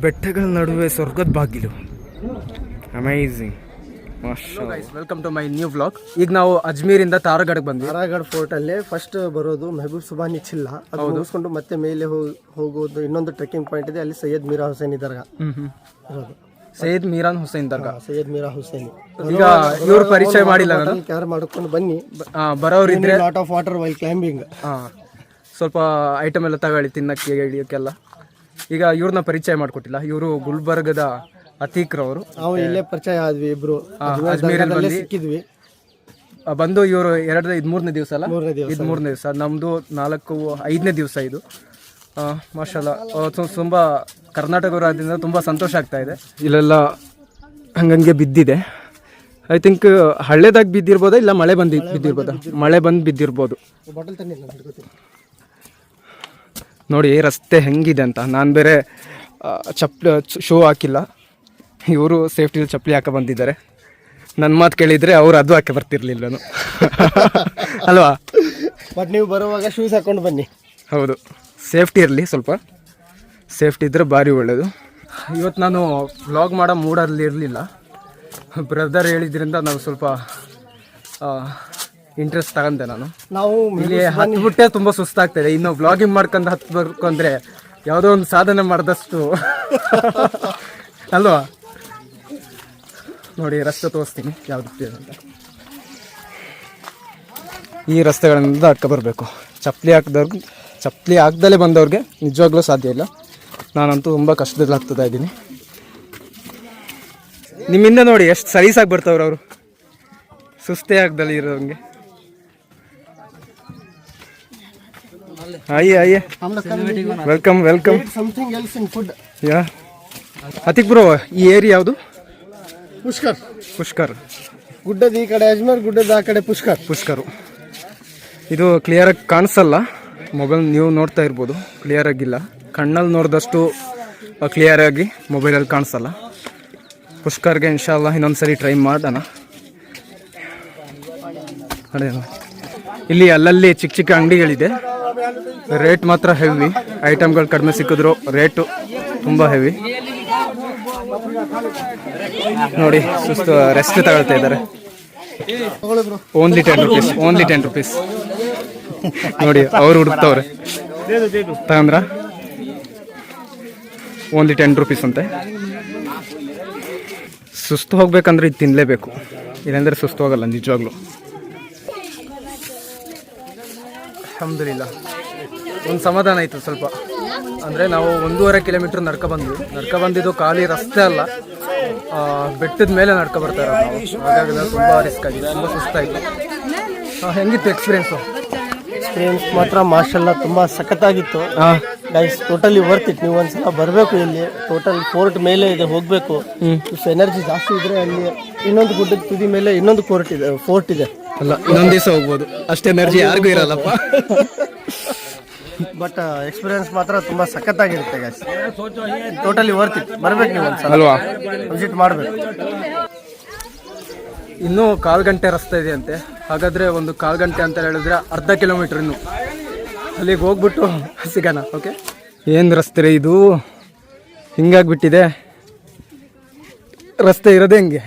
ಬೆಟ್ಟಗಳ ನಡುವೆ ಸ್ವರ್ಗದ ಬಾಗಿಲು. Amazing. Welcome to my new vlog. ಈಗ ನಾವು ಅಜ್ಮೀರಿಂದ ತಾರಾಗಢಕ್ಕೆ ಬಂದ್ವಿ. ತಾರಾಗಢ ಫೋರ್ಟ್ ಅಲ್ಲೇ ಫಸ್ಟ್ ಬರೋದು ಮೆಹಬೂಬ್ ಸುಬಾನಿ ಚಿಲ್ಲ. ಅದು ಮುಗಿಸ್ಕೊಂಡು ಮತ್ತೆ ಮೇಲೆ ಹೋಗೋದು ಇನ್ನೊಂದು ಟ್ರೆಕ್ಕಿಂಗ್ ಪಾಯಿಂಟ್ ಇದೆ, ಅಲ್ಲಿ ಸೈಯದ್ ಮೀರಾ ಹುಸೇನ್ ದರ್ಗಾ ಇರೋದು. ಸೈಯದ್ ಮೀರಾನ್ ಹುಸೇನ್ ದರ್ಗಾ. ಸೈಯದ್ ಮೀರಾ ಹುಸೇನ್. ಈಗ ಇವ್ರ ಪರಿಚಯ ಮಾಡಿಲ್ಲ ನಾನು. ಕ್ಯಾರ್ ಮಾಡ್ಕೊಂಡು ಬನ್ನಿ, ಬರೋರಿದ್ರೆ lot of water while climbing. ಸ್ವಲ್ಪ ಐಟಮ್ ಎಲ್ಲ ತಗೊಳ್ಳಿ, ತಿನ್ನಕ್ಕೆ ಹಿಡಿಯೋಕ್ಕೆಲ್ಲ. ಈಗ ಇವ್ರನ್ನ ಪರಿಚಯ ಮಾಡಿಕೊಟ್ಟಿಲ್ಲ. ಇವರು ಗುಲ್ಬರ್ಗದ ಅತೀಕ್ರವರು. ನಾವು ಇಲ್ಲೇ ಪರಿಚಯ ಆದ್ವಿ ಇಬ್ರು, ಅಜ್ಮೀರಲ್ಲಿ ಸಿಕ್ಕಿದ್ವಿ. ಬಂದು ಇವರು ಮೂರನೇ ದಿವಸ ಅಲ್ಲ, ಇದು ಮೂರನೇ ದಿವಸ. ನಮ್ಮದು 5ನೇ ದಿವಸ ಇದು. ಮಾಷಾಲ್ಲ, ತುಂಬ ಕರ್ನಾಟಕ ರಾಜ್ಯದಿಂದ ತುಂಬ ಸಂತೋಷ ಆಗ್ತಾ ಇದೆ. ಇಲ್ಲೆಲ್ಲ ಹಂಗಂಗೆ ಬಿದ್ದಿದೆ. ಐ ಥಿಂಕ್ ಹಳ್ಳೆದಾಗಿ ಬಿದ್ದಿರ್ಬೋದಾ ಇಲ್ಲ ಮಳೆ ಬಂದು ಬಿದ್ದಿರ್ಬೋದಾ? ಮಳೆ ಬಂದು ಬಿದ್ದಿರ್ಬೋದು. ನೋಡಿ ರಸ್ತೆ ಹೆಂಗಿದೆ ಅಂತ. ನಾನು ಬೇರೆ ಶೂ ಹಾಕಿಲ್ಲ, ಇವರು ಸೇಫ್ಟಿಲಿ ಚಪ್ಪಲಿ ಹಾಕಿ ಬಂದಿದ್ದಾರೆ. ನನ್ನ ಮಾತು ಕೇಳಿದರೆ ಅವ್ರು ಅದು ಹಾಕಿ ಬರ್ತಿರ್ಲಿಲ್ಲ ಅಲ್ವಾ? ಬಟ್ ನೀವು ಬರುವಾಗ ಶೂಸ್ ಹಾಕೊಂಡು ಬನ್ನಿ. ಹೌದು, ಸೇಫ್ಟಿ ಇರಲಿ, ಸ್ವಲ್ಪ ಸೇಫ್ಟಿ ಇದ್ದರೆ ಭಾರಿ ಒಳ್ಳೆಯದು. ಇವತ್ತು ನಾನು ವ್ಲಾಗ್ ಮಾಡೋ ಮೂಡಲ್ಲಿ ಇರಲಿಲ್ಲ. ಬ್ರದರ್ ಹೇಳಿದ್ರಿಂದ ನಾನು ಸ್ವಲ್ಪ ಇಂಟ್ರೆಸ್ಟ್ ತಗೊಂಡೆ. ನಾವು ಇಲ್ಲಿ ಹತ್ಬಿಟ್ಟೆ ತುಂಬ ಸುಸ್ತಾಗ್ತಾಯಿದೆ. ಇನ್ನು ವ್ಲಾಗಿಂಗ್ ಮಾಡ್ಕೊಂಡು ಹತ್ಬೇಕು ಅಂದರೆ ಯಾವುದೋ ಒಂದು ಸಾಧನೆ ಮಾಡಿದಷ್ಟು ಅಲ್ವಾ? ನೋಡಿ ರಸ್ತೆ ತೋರಿಸ್ತೀನಿ ಯಾವ್ದು ಅಂತ. ಈ ರಸ್ತೆಗಳಿಂದ ಅಡ್ಕ ಬರಬೇಕು. ಚಪ್ಪಲಿ ಹಾಕ್ದಲೇ ಬಂದವ್ರಿಗೆ ನಿಜವಾಗ್ಲೂ ಸಾಧ್ಯ ಇಲ್ಲ. ನಾನಂತೂ ತುಂಬ ಕಷ್ಟದಲ್ಲಿ ಆಗ್ತದ ಇದ್ದೀನಿ. ನಿಮ್ಮಿಂದ ನೋಡಿ ಎಷ್ಟು ಸಲೀಸಾಗಿ ಬರ್ತಾವ್ರು ಅವರು, ಸುಸ್ತೇ ಆಗ್ದಲ್ಲಿ ಇರೋಂಗೆ. ಆಯ್ಯೆ ವೆಲ್ಕಮ್ ವೆಲ್ಕಮ್. ಯಾ ಅತಿಕ್ ಬ್ರೋ, ಈ ಏರಿಯಾ ಯಾವುದು? ಪುಷ್ಕರ್. ಗುಡ್ಡದ ಈ ಕಡೆ ಅಜ್ಮೀರ್, ಗುಡ್ಡದ ಆ ಕಡೆ ಪುಷ್ಕರ್. ಇದು ಕ್ಲಿಯರಾಗಿ ಕಾಣಿಸಲ್ಲ, ಮೊಬೈಲ್ ನೀವು ನೋಡ್ತಾ ಇರ್ಬೋದು. ಕ್ಲಿಯರ್ ಆಗಿಲ್ಲ, ಕಣ್ಣಲ್ಲಿ ನೋಡಿದಷ್ಟು ಕ್ಲಿಯರಾಗಿ ಮೊಬೈಲಲ್ಲಿ ಕಾಣಿಸಲ್ಲ. ಪುಷ್ಕರ್ಗೆ ಇನ್ಶಾಲ್ಲ ಇನ್ನೊಂದ್ಸರಿ ಟ್ರೈ ಮಾಡೋಣ. ಇಲ್ಲಿ ಅಲ್ಲಲ್ಲಿ ಚಿಕ್ಕ ಚಿಕ್ಕ ಅಂಗಡಿಗಳಿದೆ. ರೇಟ್ ಮಾತ್ರ ಹೆವಿ. ಐಟಮ್ಗಳು ಕಡಿಮೆ ಸಿಕ್ಕಿದ್ರು ರೇಟು ತುಂಬ ಹೆವಿ. ನೋಡಿ ಸುಸ್ತು ರೆಸ್ಟ್ ತಗೊಳ್ತಾ ಇದ್ದಾರೆ. Only 10 rupees. ನೋಡಿ ಅವ್ರು ಹುಡುಕ್ತವ್ರೆ, ತಗೊಂಡ್ರ? ಓನ್ಲಿ 10 ರುಪೀಸ್ ಅಂತೆ. ಸುಸ್ತು ಹೋಗ್ಬೇಕಂದ್ರೆ ಇದು ತಿನ್ನಲೇಬೇಕು, ಇಲ್ಲಾಂದರೆ ಸುಸ್ತು ಹೋಗಲ್ಲ ನಿಜವಾಗ್ಲೂ. ಅಲ್ಹಮ್ದುಲಿಲ್ಲ, ಒಂದು ಸಮಾಧಾನ ಆಯಿತು ಸ್ವಲ್ಪ. ಅಂದರೆ ನಾವು 1.5 ಕಿಲೋಮೀಟ್ರ್ ನಡ್ಕೊ ಬಂದಿದ್ದು ಖಾಲಿ ರಸ್ತೆ ಅಲ್ಲ, ಬೆಟ್ಟದ ಮೇಲೆ ನಡ್ಕೊ ಬರ್ತಾ ಇರೋದು ನಾವು. ಹಾಗಾಗಿ ತುಂಬ ರಿಸ್ಕ್ ಆಗಿದೆ, ತುಂಬ ಸುಸ್ತಾಯಿತು. ಹೆಂಗಿತ್ತು ಎಕ್ಸ್ಪೀರಿಯೆನ್ಸ್ ಮಾತ್ರ ಮಾಷಲ್ಲ, ತುಂಬ ಸಖತ್ತಾಗಿತ್ತು ಗೈಸ್. Totally worth it. ನೀವು ಒಂದ್ಸಲ ಬರಬೇಕು ಇಲ್ಲಿ. ಟೋಟಲ್ ಫೋರ್ಟ್ ಮೇಲೆ ಇದೆ, ಹೋಗಬೇಕು. ಇಷ್ಟು ಎನರ್ಜಿ ಜಾಸ್ತಿ ಇದ್ರೆ ಅಲ್ಲಿ ಇನ್ನೊಂದು ಗುಡ್ಡದ ತುದಿ ಮೇಲೆ ಇನ್ನೊಂದು ಫೋರ್ಟ್ ಇದೆ ಅಲ್ಲ, ಇನ್ನೊಂದು ದಿವಸ ಹೋಗ್ಬೋದು. ಅಷ್ಟು ಎನರ್ಜಿ ಯಾರಿಗೂ ಇರಲ್ಲಪ್ಪ. ಬಟ್ ಎಕ್ಸ್ಪೀರಿಯನ್ಸ್ ಮಾತ್ರ ತುಂಬ ಸಖತ್ತಾಗಿರುತ್ತೆ ಗೈಸ್. Totally worth it. ಬರ್ಬೇಕು ನೀವು ಒಂದ್ಸಲ ಅಲ್ವಾ, ವಿಸಿಟ್ ಮಾಡಬೇಕು. ಇನ್ನೂ 1/4 ಗಂಟೆ ರಸ್ತೆ ಇದೆ ಅಂತೆ. ಹಾಗಾದರೆ ಒಂದು 1/4 ಗಂಟೆ ಅಂತ ಹೇಳಿದ್ರೆ ಅರ್ಧ ಕಿಲೋಮೀಟ್ರ್ ಇನ್ನು. ಅಲ್ಲಿಗೆ ಹೋಗ್ಬಿಟ್ಟು ಸಿಗೋಣ. ಓಕೆ, ಏನು ರಸ್ತೆ ಇದು ಹಿಂಗಾಗ್ಬಿಟ್ಟಿದೆ. ರಸ್ತೆ ಇರೋದೇ ಹಿಂಗೆ.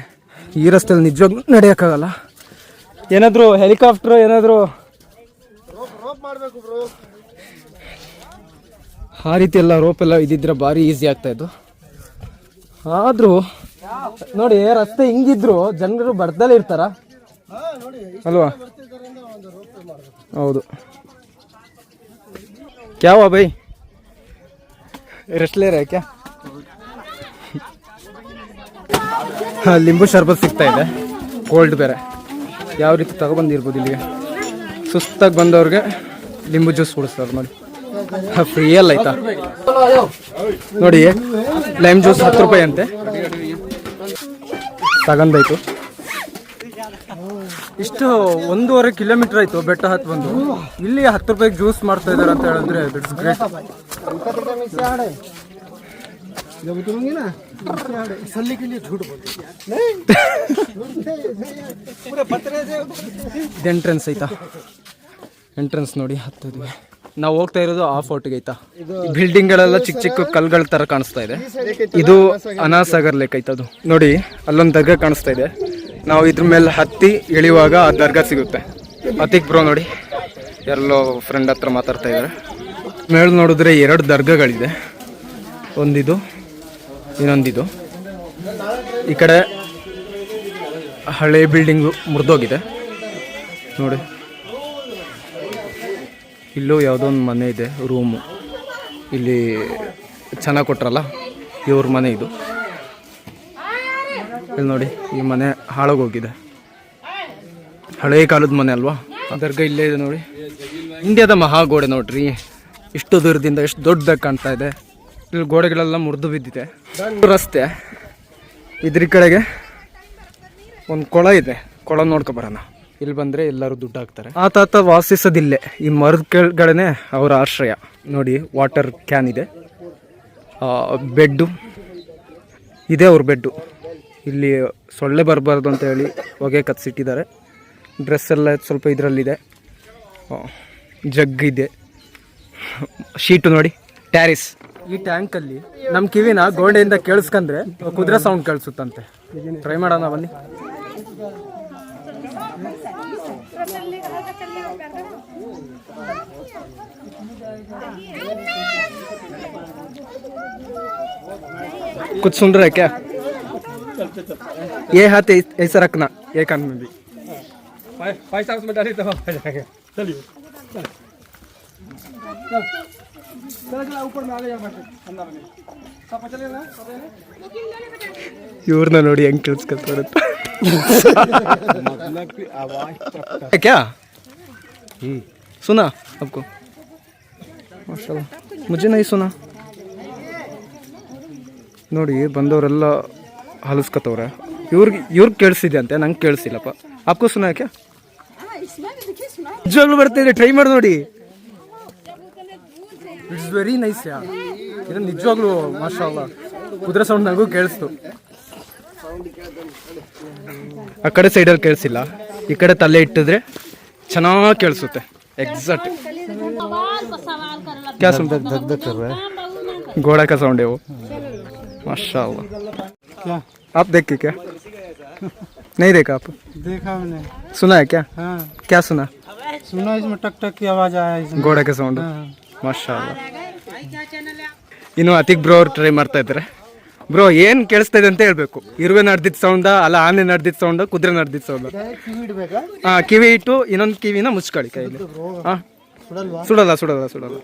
ಈ ರಸ್ತೆಯಲ್ಲಿ ನಿಜವಾಗ್ಲೂ ನಡೆಯೋಕ್ಕಾಗಲ್ಲ. ಏನಾದರೂ ಹೆಲಿಕಾಪ್ಟ್ರು ಏನಾದರೂ ಆ ರೀತಿ ಎಲ್ಲ ರೋಪೆಲ್ಲ ಇದ್ದಿದ್ರೆ ಭಾರಿ ಈಸಿ ಆಗ್ತಾಯಿತ್ತು. ಆದರೂ ನೋಡಿ ರಸ್ತೆ ಹಿಂಗಿದ್ರು ಜನರು ಬರ್ದಲ್ಲೇ ಇರ್ತಾರ ಅಲ್ವಾ? ಹೌದು. ಕ್ಯಾವ ಬೈ ರೆಸ್ಟ್ ಲೇ ರೇ ಕ್ಯಾ? ಲಿಂಬು ಶರ್ಬತ್ ಸಿಗ್ತಾ ಇದೆ, ಕೋಲ್ಡ್ ಬೇರೆ. ಯಾವ ರೀತಿ ತಗೊಬಂದಿರ್ಬೋದು ಇಲ್ಲಿಗೆ. ಸುಸ್ತಾಗಿ ಬಂದವ್ರಿಗೆ ಲಿಂಬು ಜ್ಯೂಸ್ ಕುಡಿಸ್ತಾರೆ ನೋಡಿ, ಫ್ರೀಯಲ್ಲ ಆಯ್ತಾ. ನೋಡಿ ಲೈಮ್ ಜ್ಯೂಸ್ 10 ರೂಪಾಯಿ ಅಂತೆ. ತಗೊಂಡಾಯ್ತು. ಇಷ್ಟು 1.5 ಕಿಲೋಮೀಟ್ರ್ ಆಯಿತು ಬೆಟ್ಟ ಹತ್ತು ಬಂದು. ಇಲ್ಲಿ 10 ರೂಪಾಯಿಗೆ ಜ್ಯೂಸ್ ಮಾಡ್ತಾ ಇದ್ದಾರೆ ಅಂತ ಹೇಳಿದ್ರೆ ಇಟ್ಸ್ ಗ್ರೇಟ್. ಎಂಟ್ರೆನ್ಸ್ ಆಯ್ತಾ? ಎಂಟ್ರೆನ್ಸ್ ನೋಡಿ ಹತ್ತಿದ್ವಿ. ನಾವು ಹೋಗ್ತಾ ಇರೋದು ಆ ಫೋರ್ಟ್ಗೆ ಆಯ್ತಾ. ಬಿಲ್ಡಿಂಗ್ಗಳೆಲ್ಲ ಚಿಕ್ಕ ಚಿಕ್ಕ ಕಲ್ಗಳ ತರ ಕಾಣಿಸ್ತಾ ಇದೆ. ಇದು ಅನಾಸಾಗರ್ ಲೇಕ್ ಆಯ್ತಾ. ಅದು ನೋಡಿ ಅಲ್ಲೊಂದು ದರ್ಗಾ ಕಾಣಿಸ್ತಾ ಇದೆ. ನಾವು ಇದ್ರ ಮೇಲೆ ಹತ್ತಿ ಇಳಿಯುವಾಗ ಆ ದರ್ಗಾ ಸಿಗುತ್ತೆ. ಅತಿಕ್ ಬ್ರೋ ನೋಡಿ ಎಲ್ಲೋ ಫ್ರೆಂಡ್ ಹತ್ರ ಮಾತಾಡ್ತಾ ಇದ್ದಾರೆ. ಮೇಲೆ ನೋಡಿದ್ರೆ 2 ದರ್ಗಾಗಳಿದೆ. ಒಂದಿದು ಇನ್ನೊಂದಿದು. ಈ ಕಡೆ ಹಳೆ ಬಿಲ್ಡಿಂಗು ಮುರಿದೋಗಿದೆ ನೋಡಿ. ಇಲ್ಲೂ ಯಾವುದೋ ಒಂದು ಮನೆ ಇದೆ, ರೂಮು. ಇಲ್ಲಿ ಚೆನ್ನಾಗಿ ಕೊಟ್ರಲ್ಲ, ಇವ್ರ ಮನೆ ಇದು. ಇಲ್ಲಿ ನೋಡಿ ಈ ಮನೆ ಹಾಳಾಗೋಗಿದೆ. ಹಳೇ ಕಾಲದ ಮನೆ ಅಲ್ವಾ. ದರ್ಗಾ ಇಲ್ಲೇ ಇದೆ ನೋಡಿ. ಇಂಡಿಯಾದ ಮಹಾಗೋಡೆ ನೋಡ್ರಿ, ಇಷ್ಟು ದೂರದಿಂದ ಎಷ್ಟು ದೊಡ್ಡದಾಗಿ ಕಾಣ್ತಾ ಇದೆ. ಇಲ್ಲಿ ಗೋಡೆಗಳೆಲ್ಲ ಮುರಿದು ಬಿದ್ದಿದೆ. ರಸ್ತೆ ಇದ್ರ ಕಡೆಗೆ ಒಂದು ಕೊಳ ಇದೆ. ಕೊಳ ನೋಡ್ಕೊಬರೋಣ. ಇಲ್ಲಿ ಬಂದರೆ ಎಲ್ಲರೂ ದುಡ್ಡು ಹಾಕ್ತಾರೆ. ಆತ ವಾಸಿಸೋದಿಲ್ಲೇ, ಈ ಮರದ ಕೆಳಗಡೆನೆ ಅವರ ಆಶ್ರಯ. ನೋಡಿ ವಾಟರ್ ಕ್ಯಾನ್ ಇದೆ, ಬೆಡ್ಡು ಇದೆ ಅವ್ರ ಬೆಡ್ಡು. ಇಲ್ಲಿ ಸೊಳ್ಳೆ ಬರಬಾರ್ದು ಅಂತ ಹೇಳಿ ಹೊಗೆ ಕತ್ಸಿಟ್ಟಿದ್ದಾರೆ. ಡ್ರೆಸ್ ಎಲ್ಲ ಸ್ವಲ್ಪ ಇದರಲ್ಲಿದೆ. ಜಗ್ ಇದೆ, ಶೀಟು ನೋಡಿ, ಟ್ಯಾರಿಸ್. ಈ ಟ್ಯಾಂಕಲ್ಲಿ ನಮ್ಮ ಕಿವಿನ ಗೋಡೆಯಿಂದ ಕೇಳಿಸ್ಕೊಂಡ್ರೆ ಕುದುರೆ ಸೌಂಡ್ ಕೇಳಿಸುತ್ತಂತೆ. ಟ್ರೈ ಮಾಡೋಣ ಬನ್ನಿ. कुछ सुन रहे क्या? ये हाथ ऐसा रखना, एक कान में भी. पैसा उसमें डाली तो हो जाएगा. चलिए ऊपर में आ गया अंदर में सब चलेगा. इव्रನ್ನ ನೋಡಿ ಹೆಂಗ್ ಕೇಳಿಸ್ಕೊತಾರೆ क्या? सुना आपको? माशाल्लाह, मुझे नहीं सुना. ನೋಡಿ ಬಂದವರೆಲ್ಲ ಹಲಸ್ಕೊತವ್ರೆ. ಇವ್ರಿಗೆ ಕೇಳಿಸಿದೆ ಅಂತೆ, ನಂಗೆ ಕೇಳಿಸಿಲ್ಲಪ್ಪ. आपको सुना क्या? ನಿಜವಾಗ್ಲೂ ಬರ್ತಿದೆ, ಟ್ರೈ ಮಾಡಿ ನೋಡಿ. It's very nice yeah. ಇದು ನಿಜವಾಗ್ಲೂ ಮಾಶಾಅಲ್ಲಾ. ಕುದುರೆ ಸೌಂಡ್ ನನಗೂ ಕೇಳಿಸ್ತು. ಆ ಕಡೆ ಸೈಡಲ್ಲಿ ಕೇಳಿಸಿಲ್ಲ, ಈ ಕಡೆ ತಲೆ ಇಟ್ಟಿದ್ರೆ ಚೆನ್ನಾಗಿ ಕೇಳಿಸುತ್ತೆ. एग्जैक्ट क्या सुनते धक धक कर रहा है, घोड़ा का साउंड है वो. माशाल्लाह. क्या आप देखे क्या? नहीं देखा आप? देखा मैंने. सुना है क्या? हाँ. क्या सुना? सुना इसमें टक टक की आवाज आया इसमें. घोड़ा का साउंड. माशाल्लाह. ಇನ್ನು ಅತಿಕ್ ಬ್ರೋ ಅವ್ರು ಟ್ರೈ ಮಾಡ್ತಾ ಇದ್ದಾರೆ. ಬ್ರೋ ಏನು ಕೇಳಿಸ್ತಾ ಇದೆ ಅಂತ ಹೇಳ್ಬೇಕು. ಇರುವೆ ನಡೆದಿದ್ದ ಸೌಂಡ, ಅಲ್ಲ ಆನೆ ನಡೆದಿದ್ದ ಸೌಂಡ, ಕುದುರೆ ನಡೆದಿದ್ದ ಸೌಂಡ. ಹಾಂ, ಕಿವಿ ಇಟ್ಟು ಇನ್ನೊಂದು ಕಿವಿನ ಮುಚ್ಕೊಳ್ಳಿ ಕೈಯಲ್ಲಿ. ಹಾಂ, ಸುಡಲ್ಲ ಸುಡಲ್ಲ ಸುಡಲ್ಲ.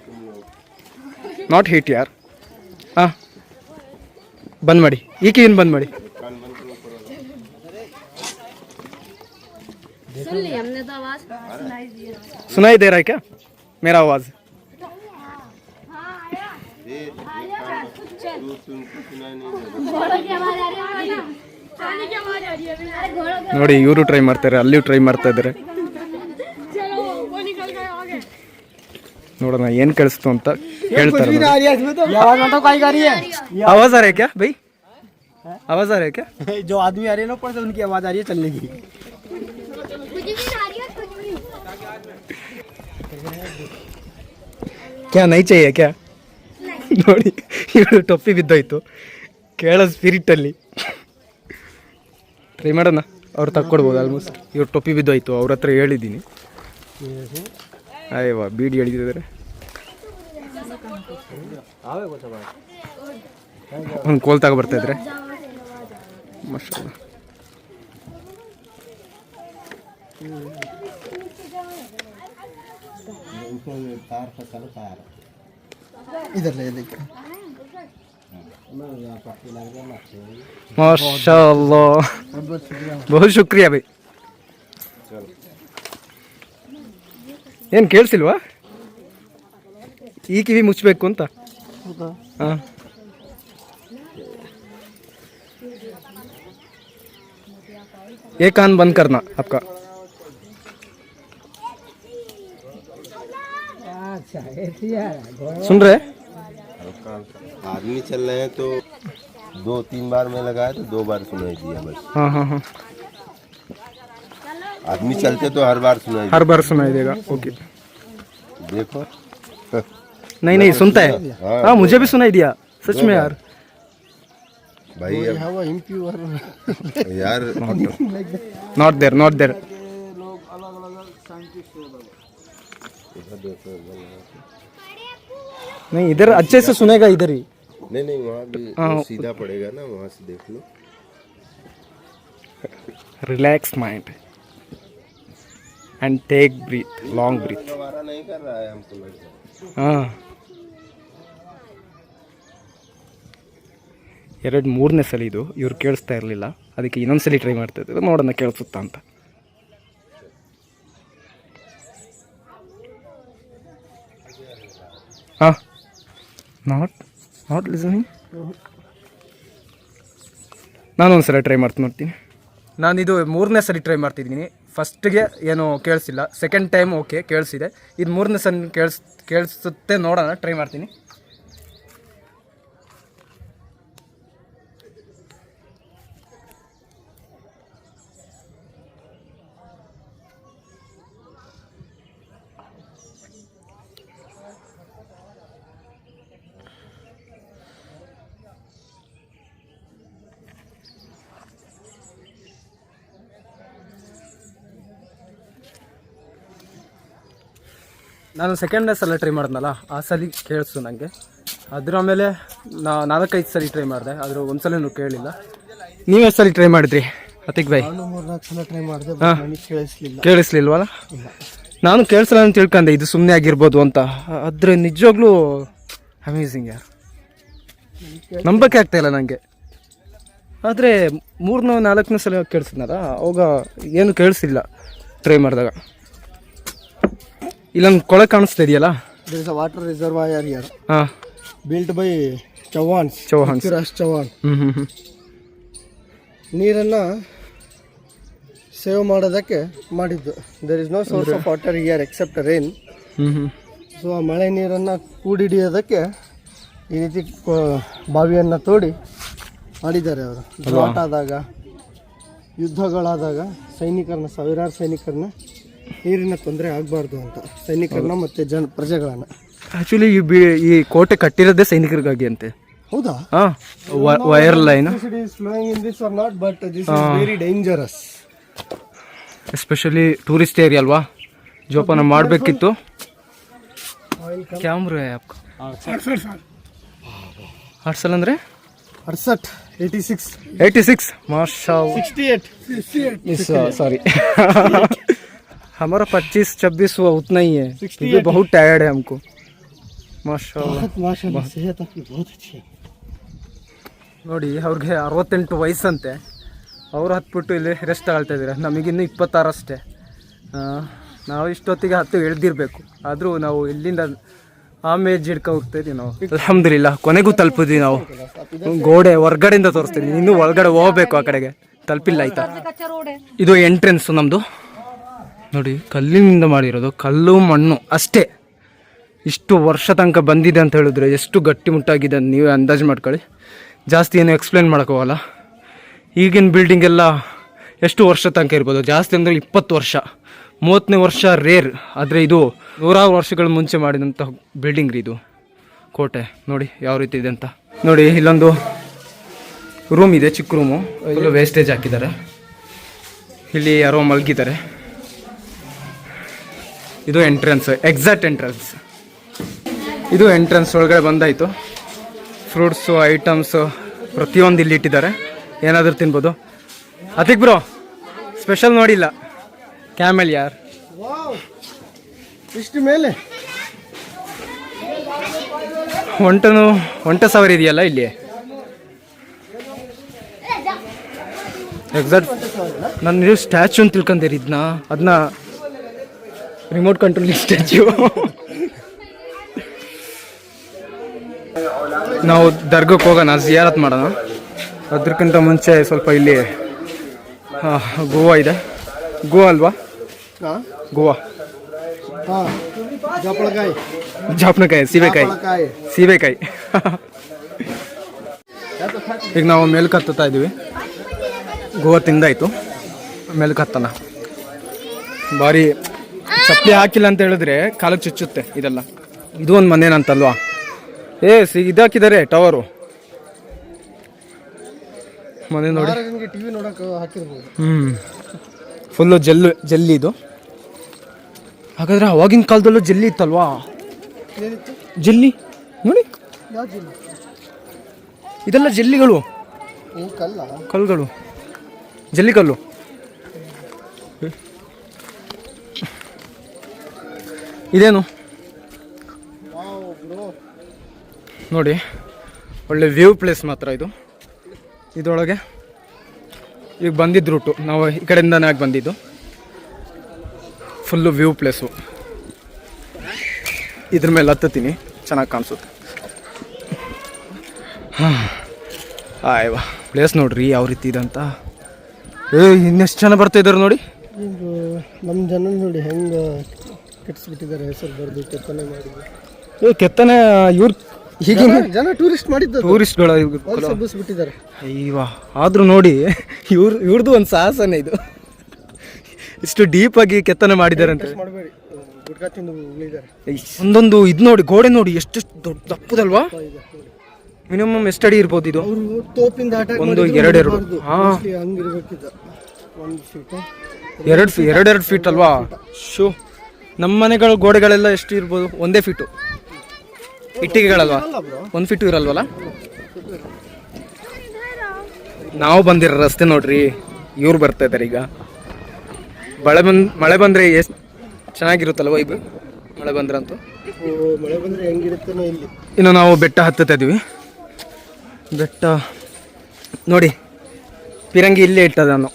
ನಾಟ್ ಹೀಟ್ ಯಾರ್. ಹಾಂ, ಬಂದ್ ಮಾಡಿ, ಈ ಕಿವಿನ ಬಂದ್ ಮಾಡಿ. सुनाई दे रहा है क्या मेरा आवाज? ನೋಡಿ ಇವರು ಟ್ರೈ ಮಾಡ್ತಾರೆ, ಅಲ್ಲಿಯೂ ಟ್ರೈ ಮಾಡ್ತಾ ಇದ್ದಾರೆ. ನೋಡೋಣ ಏನ್ ಕೇಳಿಸ್ತು ಅಂತ ಹೇಳ್ತಾರೆ. आवाज आ रहा है क्या भाई? आवाज आ रहा है क्या? जो आदमी आ रहे हैं ना ऊपर से उनकी आवाज आ रही है चलने की. क्या नहीं चाहिए क्या? ನೋಡಿ ಇವರು ಟೊಪ್ಪಿ ಬಿದ್ದೋಯ್ತು, ಕೇಳೋ ಸ್ಪಿರಿಟಲ್ಲಿ. ಟ್ರೈ ಮಾಡೋಣ, ಅವ್ರು ತಕ್ಕೊಡ್ಬೋದು. ಆಲ್ಮೋಸ್ಟ್ ಇವ್ರು ಟೊಪ್ಪಿ ಬಿದ್ದೋಯ್ತು, ಅವ್ರ ಹತ್ರ ಹೇಳಿದ್ದೀನಿ. ಅಯ್ಯವಾ ಬೀಡಿ ಹೇಳಿದ್ದಾರೆ. ಒಂದು ಕೋಲ್ ತಗೋ ಬರ್ತಾ ಇದ್ರೆ. ಮಾಶಾಅಲ್ಲಾ. इधर ले देखो. माशाअल्लाह, बहुत शुक्रिया भाई. ಏನು ಕೇಳಿಸಿಲ್ವಾ? ಈ ಕಿವಿ ಮುಚ್ಚಬೇಕು ಅಂತ. ಹಾಂ, ये कान बंद करना आपका. सुन रहे? आदमी चल रहे हैं तो 2-3 बार में लगाया तो 2 बार सुनाई दिया बस. हाँ हाँ हाँ, आदमी चलते तो हर बार सुनाई हर बार सुनाई देगा. ओके देखो नहीं सुनता है. हाँ मुझे भी सुनाई दिया सच में यार. भाई अब Have a impure. यार Not there. नहीं इधर अच्छे से सुनेगा इधर ही. नहीं वहाँ भी वो सीधा पड़ेगा ना, वहाँ से देख लो. Relax mind and take breath, long breath. हमारा नहीं कर रहा है हमको लगता है. ಹಾಂ 2-3ನೇ ಸಲ ಇದು. ಇವ್ರು ಕೇಳಿಸ್ತಾ ಇರಲಿಲ್ಲ, ಅದಕ್ಕೆ ಇನ್ನೊಂದ್ಸಲಿ ಟ್ರೈ ಮಾಡ್ತಾ ಇದ್ದಾರೆ, ನೋಡೋಣ ಕೇಳಿಸುತ್ತಾ ಅಂತ. ಹಾಂ ನಾಟ್ ಲಿಸನಿಂಗ್. ನಾನು ಒಂದ್ಸಲ ಟ್ರೈ ನೋಡ್ತೀನಿ. ನಾನಿದು 3ನೇ ಸಲ ಟ್ರೈ ಮಾಡ್ತಿದ್ದೀನಿ. ಫಸ್ಟ್ಗೆ ಏನು ಕೇಳಿಸಿಲ್ಲ, ಸೆಕೆಂಡ್ ಟೈಮ್ ಓಕೆ ಕೇಳಿಸಿದೆ. ಇದು 3ನೇ ಸಲ ಕೇಳಿಸುತ್ತೆ, ನೋಡೋಣ ಟ್ರೈ ಮಾಡ್ತೀನಿ. ನಾನು ಸೆಕೆಂಡ್ನೇ ಸಲ ಟ್ರೈ ಮಾಡಿದ್ನಲ್ಲ, ಆ ಸಲ ಕೇಳಿಸ್ತು ನನಗೆ. ಅದರ ಮೇಲೆ 4-5 ಸಲ ಟ್ರೈ ಮಾಡಿದೆ, ಆದರೂ ಒಂದ್ಸಲನೂ ಕೇಳಲಿಲ್ಲ. ನೀವು ಎಷ್ಟು ಸಲ ಟ್ರೈ ಮಾಡಿದ್ರಿ ಅತಿಕ್ ಭಾಯ್? ನಾನು 3-4 ಸಲ ಟ್ರೈ ಮಾಡಿದೆ, ನನಗೆ ಕೇಳಿಸ್ಲಿಲ್ಲ. ಕೇಳಿಸ್ಲಿಲ್ವಲ್ಲ? ನಾನು ಕೇಳಿಸಲ್ಲ ಅಂತ ತಿಳ್ಕೊಂಡೆ, ಇದು ಸುಮ್ಮನೆ ಆಗಿರ್ಬೋದು ಅಂತ. ಆದರೆ ನಿಜವಾಗ್ಲೂ ಅಮೇಝಿಂಗ್ ಯಾರು, ನಂಬಕ್ಕೆ ಆಗ್ತಾಯಿಲ್ಲ ನನಗೆ. ಆದರೆ 3-4ನೇ ಸಲ ಕೇಳಿಸಿದ್ನಲ್ಲ, ಅವಾಗ ಏನು ಕೇಳಿಸಿಲ್ಲ ಟ್ರೈ ಮಾಡಿದಾಗ. ಇಲ್ಲೊಂದು ಕೊಳ ಕಾಣಿಸ್ತಾ ಇದೆಯಲ್ಲ, There is a water reservoir here. ಹಾಂ, Built by Chauhans. Prithviraj Chauhan. ನೀರನ್ನು ಸೇವ್ ಮಾಡೋದಕ್ಕೆ ಮಾಡಿದ್ದು. There is no source of water here except rain. So ಆ ಮಳೆ ನೀರನ್ನು ಕೂಡಿಡಿಯೋದಕ್ಕೆ ಈ ರೀತಿ ಬಾವಿಯನ್ನು ತೋಡಿ ಮಾಡಿದ್ದಾರೆ ಅವರು. ಡ್ರಾಟ್ ಆದಾಗ, ಯುದ್ಧಗಳಾದಾಗ ಸಾವಿರಾರು ಸೈನಿಕರನ್ನ ನೀರಿನ ತೊಂದರೆ ಆಗಬಾರ್ದು ಅಂತ, ಸೈನಿಕರನ್ನ ಮತ್ತು ಪ್ರಜೆಗಳನ್ನ. ಆ್ಯಕ್ಚುಲಿ ಈ ಕೋಟೆ ಕಟ್ಟಿರೋದೇ ಸೈನಿಕರಿಗಾಗಿ ಅಂತೆ. ಹೌದಾ? ಹಾಂ, wire line but this is very dangerous. Especially tourist area ಅಲ್ವಾ, ಜೋಪಾನ ಮಾಡಬೇಕಿತ್ತು. ಕ್ಯಾಮ್ರಾ 8 ಸಲ ಅಂದರೆ 86 माशा 68 सॉरी हमारा 25-26 हुआ उतना ही है. क्योंकि बहुत टायर्ड है हमको. माशाल्लाह सेहत आपकी बहुत अच्छी है. ನೋಡಿ, ಅವ್ರಿಗೆ 68 ವಯಸ್ಸಂತೆ. ಅವರು ಹತ್ಬಿಟ್ಟು ಇಲ್ಲಿ ರೆಸ್ಟ್ ತಗೊಳ್ತಾ ಇದ್ದಾರೆ. ನಮಗಿನ್ನೂ 26 ಅಷ್ಟೇ. ನಾವು ಇಷ್ಟೊತ್ತಿಗೆ ಇಳ್ದಿರಬೇಕು. ಆದರೂ ನಾವು ಇಲ್ಲಿಂದ ಆಮೇಜ್ ಹಿಡ್ಕೊ ಹೋಗ್ತಾಯಿದ್ದೀವಿ ನಾವು. ಅಲ್ಹಮ್ದುಲಿಲ್ಲ, ಕೊನೆಗೂ ತಲುಪಿದ್ವಿ ನಾವು. ಗೋಡೆ ಹೊರ್ಗಡೆಯಿಂದ ತೋರಿಸ್ತೀನಿ, ಇನ್ನೂ ಒಳಗಡೆ ಹೋಗ್ಬೇಕು, ಆ ಕಡೆಗೆ ತಲುಪಿಲ್ಲ. ಆಯ್ತಾ, ಇದು ಎಂಟ್ರೆನ್ಸು ನಮ್ಮದು. ನೋಡಿ, ಕಲ್ಲಿನಿಂದ ಮಾಡಿರೋದು, ಕಲ್ಲು ಮಣ್ಣು ಅಷ್ಟೇ. ಇಷ್ಟು ವರ್ಷ ತನಕ ಬಂದಿದೆ ಅಂತ ಹೇಳಿದ್ರೆ ಎಷ್ಟು ಗಟ್ಟಿಮುಟ್ಟಾಗಿದೆ ಅಂತ ನೀವೇ ಅಂದಾಜು ಮಾಡ್ಕೊಳ್ಳಿ. ಜಾಸ್ತಿ ಏನು ಎಕ್ಸ್ಪ್ಲೇನ್ ಮಾಡೋಕ್ಕೋಗಲ್ಲ. ಈಗಿನ ಬಿಲ್ಡಿಂಗ್ ಎಲ್ಲ ಎಷ್ಟು ವರ್ಷ ತನಕ ಇರ್ಬೋದು? ಜಾಸ್ತಿ ಅಂದರೆ 20 ವರ್ಷ, 30ನೇ ವರ್ಷ ರೇರ್. ಆದರೆ ಇದು 100 ವರ್ಷಗಳ ಮುಂಚೆ ಮಾಡಿದಂಥ ಬಿಲ್ಡಿಂಗ್ ರೀ ಇದು, ಕೋಟೆ. ನೋಡಿ ಯಾವ ರೀತಿ ಇದೆ ಅಂತ. ನೋಡಿ, ಇಲ್ಲೊಂದು ರೂಮ್ ಇದೆ, ಚಿಕ್ಕ ರೂಮು. ಇಲ್ಲೂ ವೇಸ್ಟೇಜ್ ಹಾಕಿದ್ದಾರೆ. ಇಲ್ಲಿ ಯಾರೋ ಮಲಗಿದ್ದಾರೆ. ಇದು ಎಂಟ್ರೆನ್ಸ್, ಎಕ್ಸಾಕ್ಟ್ ಎಂಟ್ರೆನ್ಸ್. ಇದು ಎಂಟ್ರೆನ್ಸ್. ಒಳಗಡೆ ಬಂದಾಯಿತು. ಫ್ರೂಟ್ಸು, ಐಟಮ್ಸು ಪ್ರತಿಯೊಂದು ಇಲ್ಲಿ ಇಟ್ಟಿದ್ದಾರೆ. ಏನಾದರೂ ತಿನ್ಬೋದು. ಅತಿಕ್ ಬ್ರೋ ಸ್ಪೆಷಲ್ ನೋಡಿಲ್ಲ, ಕ್ಯಾಮೆಲ್ ಯಾರ್. ಇಷ್ಟು ಮೇಲೆ ಒಂಟೆ ಸವಾರಿ ಇದೆಯಲ್ಲ ಇಲ್ಲಿ. ಎಕ್ಸಾಕ್ಟ್ ನಾನು ನೀವು ಸ್ಟ್ಯಾಚು ಅಂತ ತಿಳ್ಕೊಂತೀರಿ ಇದನ್ನ. ಅದನ್ನ ರಿಮೋಟ್ ಕಂಟ್ರೋಲ್ ಸ್ಟ್ಯಾಚ್ಯೂ. ನಾವು ದರ್ಗಕ್ಕೆ ಹೋಗೋಣ, ಜಿಯಾರತ್ ಮಾಡೋಣ. ಅದಕ್ಕಿಂತ ಮುಂಚೆ ಸ್ವಲ್ಪ ಇಲ್ಲಿ ಗೋವಾ ಇದೆ. ಗೋವಾ ಅಲ್ವಾ? ಗೋವಾ, ಜಾಪನಕಾಯಿ, ಸೀಬೆಕಾಯಿ. ಈಗ ನಾವು ಮೇಲ್ಕೆ ಹತ್ತುತ್ತಾ ಇದ್ದೀವಿ. ಗೋವಾ ತಿಂದಾಯಿತು, ಮೇಲ್ಕೆ ಹತ್ತೋಣ. ಭಾರಿ ಚಪ್ಪಲಿ ಹಾಕಿಲ್ಲ ಅಂತ ಹೇಳಿದ್ರೆ ಕಾಲಕ್ಕೆ ಚುಚ್ಚುತ್ತೆ ಇದೆಲ್ಲ. ಇದು ಒಂದು ಮನೇನಂತಲ್ವಾ? ಇದಾಕಿದ್ದಾರೆ ಟವರು ಮನೆ ನೋಡಿ. ಟಿವಿ ನೋಡಕ್ಕೆ ಹಾಕಿರ್ಬೋದು. ಫುಲ್ಲು ಜಲ್ಲಿ ಇದು. ಹಾಗಾದ್ರೆ ಅವಾಗಿನ ಕಾಲದಲ್ಲೂ ಜಲ್ಲಿ ಇತ್ತಲ್ವಾ? ಏನಿತ್ತು? ಜಲ್ಲಿ ನೋಡಿ, ಯಾವ ಜಿಲ್ಲೆ? ಇದೆಲ್ಲ ಜಲ್ಲಿಗಳು, ಕಲ್ಲ ಕಲ್ಲುಗಳು, ಜಲ್ಲಿ ಕಲ್ಲು. ಇದೇನು ನೋಡಿ, ಒಳ್ಳೆ ವ್ಯೂ ಪ್ಲೇಸ್ ಮಾತ್ರ ಇದು. ಇದರೊಳಗೆ ಈಗ ಬಂದಿದ್ದು ರೂಟು, ನಾವು ಈ ಕಡೆಯಿಂದನೇ ಆಗಿ ಬಂದಿದ್ದು. Full view place. ಇದ್ರ ಮೇಲೆ ಹತ್ತುತ್ತೀನಿ, ಚೆನ್ನಾಗಿ ಕಾಣಿಸುತ್ತೆ. ಆಯ್ವಾ ಪ್ಲೇಸ್ ನೋಡ್ರಿ ಯಾವ ರೀತಿ ಇದೆ ಅಂತ. ಇನ್ನೆಷ್ಟು ಜನ ಬರ್ತಾಯಿದ್ದಾರೆ ನೋಡಿ. ನಮ್ಮ ಜನ ನೋಡಿ ಹೆಂಗೆ ಕೆಟ್ಟಿಸ್ಬಿಟ್ಟಿದ್ದಾರೆ, ಹೆಸರು ಬರೆದು ಕೆತ್ತನೆ ಮಾಡಿದ್ರು. ಕೆತ್ತನೆ ಇವ್ರು ಹೀಗಿನ ಜನ ಟೂರಿಸ್ಟ್ ಮಾಡಿದ್ದು, ಟೂರಿಸ್ಟ್ಗಳು ಬಿಟ್ಟಿದ್ದಾರೆ. ಅಯ್ಯವಾ, ಆದರೂ ನೋಡಿ ಇವ್ರದ್ದು ಒಂದು ಸಾಹಸನೇ ಇದು. ಇಷ್ಟು ಡೀಪಾಗಿ ಕೆತ್ತನೆ ಮಾಡಿದ್ದಾರೆ ಅಂತ. ಮಾಡಬೇಡಿ, ಗುಟ್ಕಾ ತಿಂದು ಉಳಿದ್ದಾರೆ. ಒಂದೊಂದು ಇದು ನೋಡಿ, ಗೋಡೆ ನೋಡಿ ಎಷ್ಟು ದೊಡ್ಡ ದಪ್ಪದಲ್ವಾ? ಮಿನಿಮಮ್ ಎಷ್ಟು ಅಡಿ ಇರ್ಬೋದು ಇದು? ತೋಪಿಂದ ಅಟ್ಯಾಕ್ ಒಂದು ಎರಡೆರಡು, ಹಂಗಿರ್ಬೇಕಿದ್ದ. 1 ಫೀಟ್, 2 ಫೀಟ್ ಅಲ್ವಾ? ಶೋ, ನಮ್ಮ ಮನೆಗಳ ಗೋಡೆಗಳೆಲ್ಲ ಎಷ್ಟು ಇರ್ಬೋದು? 1 ಫೀಟು ಇಟ್ಟಿಗೆಗಳಲ್ವಾ? 1 ಫೀಟು ಇರಲ್ವಲ್ಲ? ನಾವು ಬಂದಿರೋ ರಸ್ತೆ ನೋಡ್ರಿ, ಇವ್ರು ಬರ್ತಾ ಇದ್ದಾರೆ ಈಗ. ಮಳೆ ಬಂದರೆ ಎಷ್ಟು ಚೆನ್ನಾಗಿರುತ್ತಲ್ವ ಇದು, ಮಳೆ ಬಂದ್ರಂತೂ. ಮಳೆ ಬಂದರೆ ಹೆಂಗಿರುತ್ತೋ ಇಲ್ಲಿ. ಇನ್ನು ನಾವು ಬೆಟ್ಟ ಹತ್ತುತ್ತಾ ಇದ್ದೀವಿ. ಬೆಟ್ಟ ನೋಡಿ, ಪಿರಂಗಿ ಇಲ್ಲೇ ಇಟ್ಟದ ನಾನು,